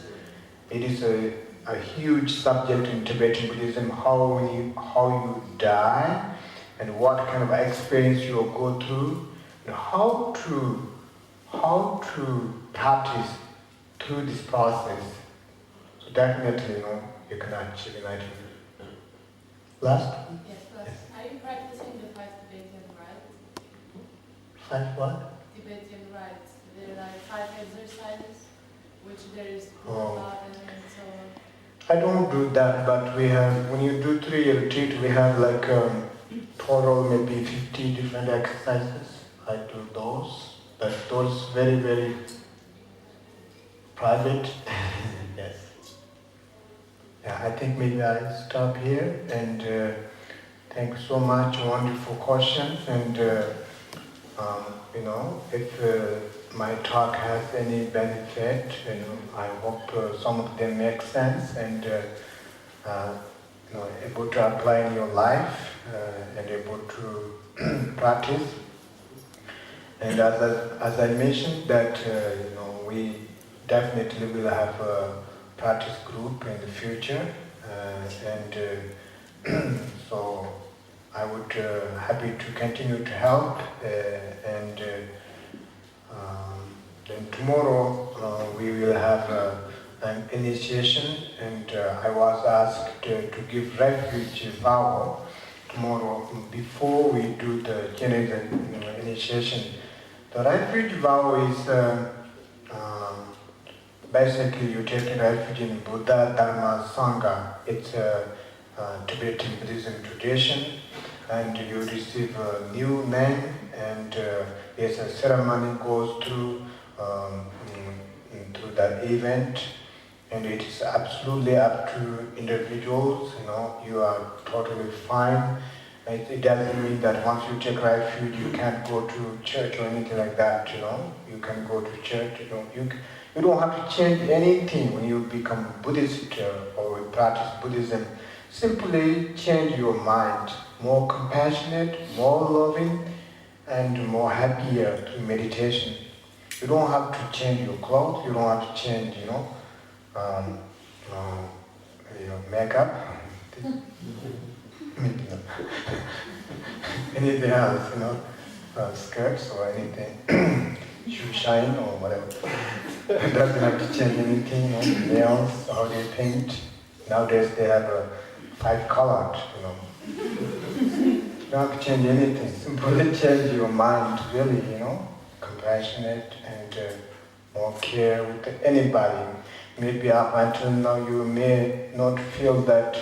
it is a huge subject in Tibetan Buddhism, how you die and what kind of experience you will go through, and how to practice through this process. So definitely, you can achieve enlightenment. Last? Yes, plus, are you practicing the 5 Tibetan rites? 5 what? Tibetan rites. There are 5 exercises, which there is Oh. and so on. I don't do that, but we have, when you do 3 retreat, we have like total maybe 50 different exercises. I do those, but those very, very private. Yes. Yeah, I think maybe I stop here, and thank you so much, wonderful questions, and if my talk has any benefit, I hope some of them make sense and able to apply in your life and able to practice. And as I mentioned that we definitely will have a practice group in the future, and so I would happy to continue to help, and then tomorrow we will have an initiation, and I was asked to give refuge vow tomorrow before we do the general initiation. The refuge vow is basically you take refuge in Buddha, Dharma, Sangha. It's a Tibetan Buddhism tradition, and you receive a new name, and there's a ceremony goes through that event, and it is absolutely up to individuals. You are totally fine. It doesn't mean that once you take refuge you can't go to church or anything like that. You can go to church. You don't have to change anything when you become Buddhist or practice Buddhism. Simply change your mind, more compassionate, more loving, and more happier through meditation. You don't have to change your clothes. You don't have to change, your makeup. Anything else, skirts or anything, shoe shine or whatever. It doesn't have to change anything, nails, how they paint. Nowadays they have 5-colored, you know. You don't have to change anything, simply change your mind, really, you know, compassionate and more care with anybody. Maybe up until now you may not feel that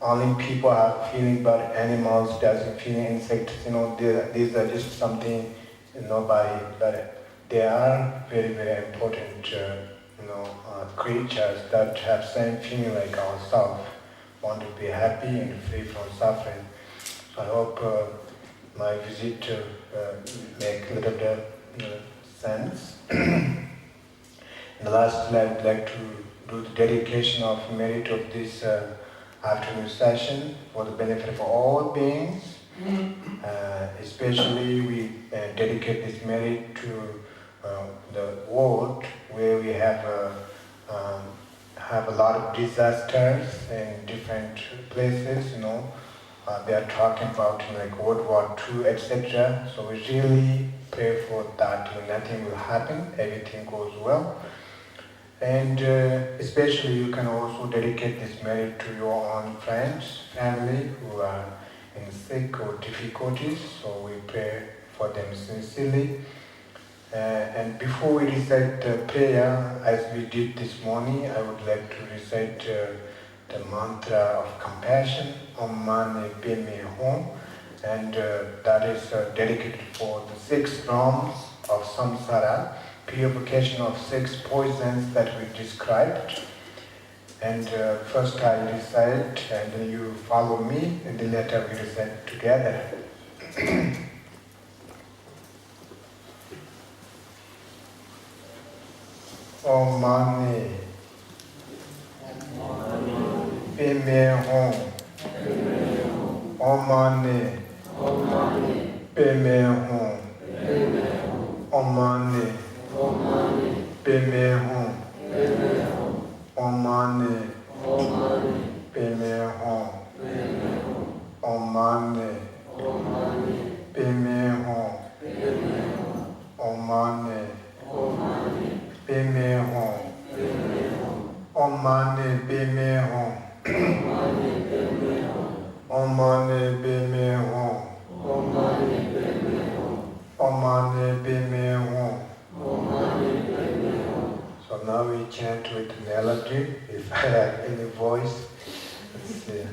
only people are feeling, but animals doesn't feel, insects, you know, these are just something nobody, but they are very, very important, creatures that have same feeling like ourselves, want to be happy and free from suffering. So I hope my visit make a little bit sense. And lastly, I would like to do the dedication of merit of this afternoon session for the benefit of all beings. Especially we dedicate this merit to the world where we have a lot of disasters in different places, you know. They are talking about like World War II, etc. So we really pray for that. Nothing will happen, everything goes well. And especially you can also dedicate this merit to your own friends, family who are in sick or difficulties. So we pray for them sincerely. And before we recite the prayer, as we did this morning, I would like to recite the mantra of compassion, Om Mani Padme Hum, and that is dedicated for the 6 realms of samsara, purification of 6 poisons that we described. And first I recite, and then you follow me, and then later we recite together. Om Mani Padme Hum. Om Mani Padme Hum. Om Mani Padme Hum. Om Mani Padme Hum. Om Mani Padme Hum. Om Mani Padme Hum. Om Mani Padme Hum. Om Mani Padme Hum. Om Mani Padme Hum. So now we chant with melody. If I have any voice, let's see.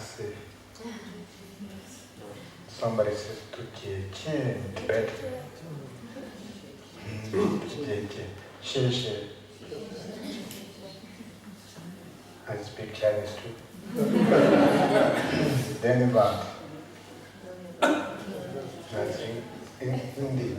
see. Somebody says Tukie in Tibetan. She. I speak Chinese too. Then about. That's in Hindi.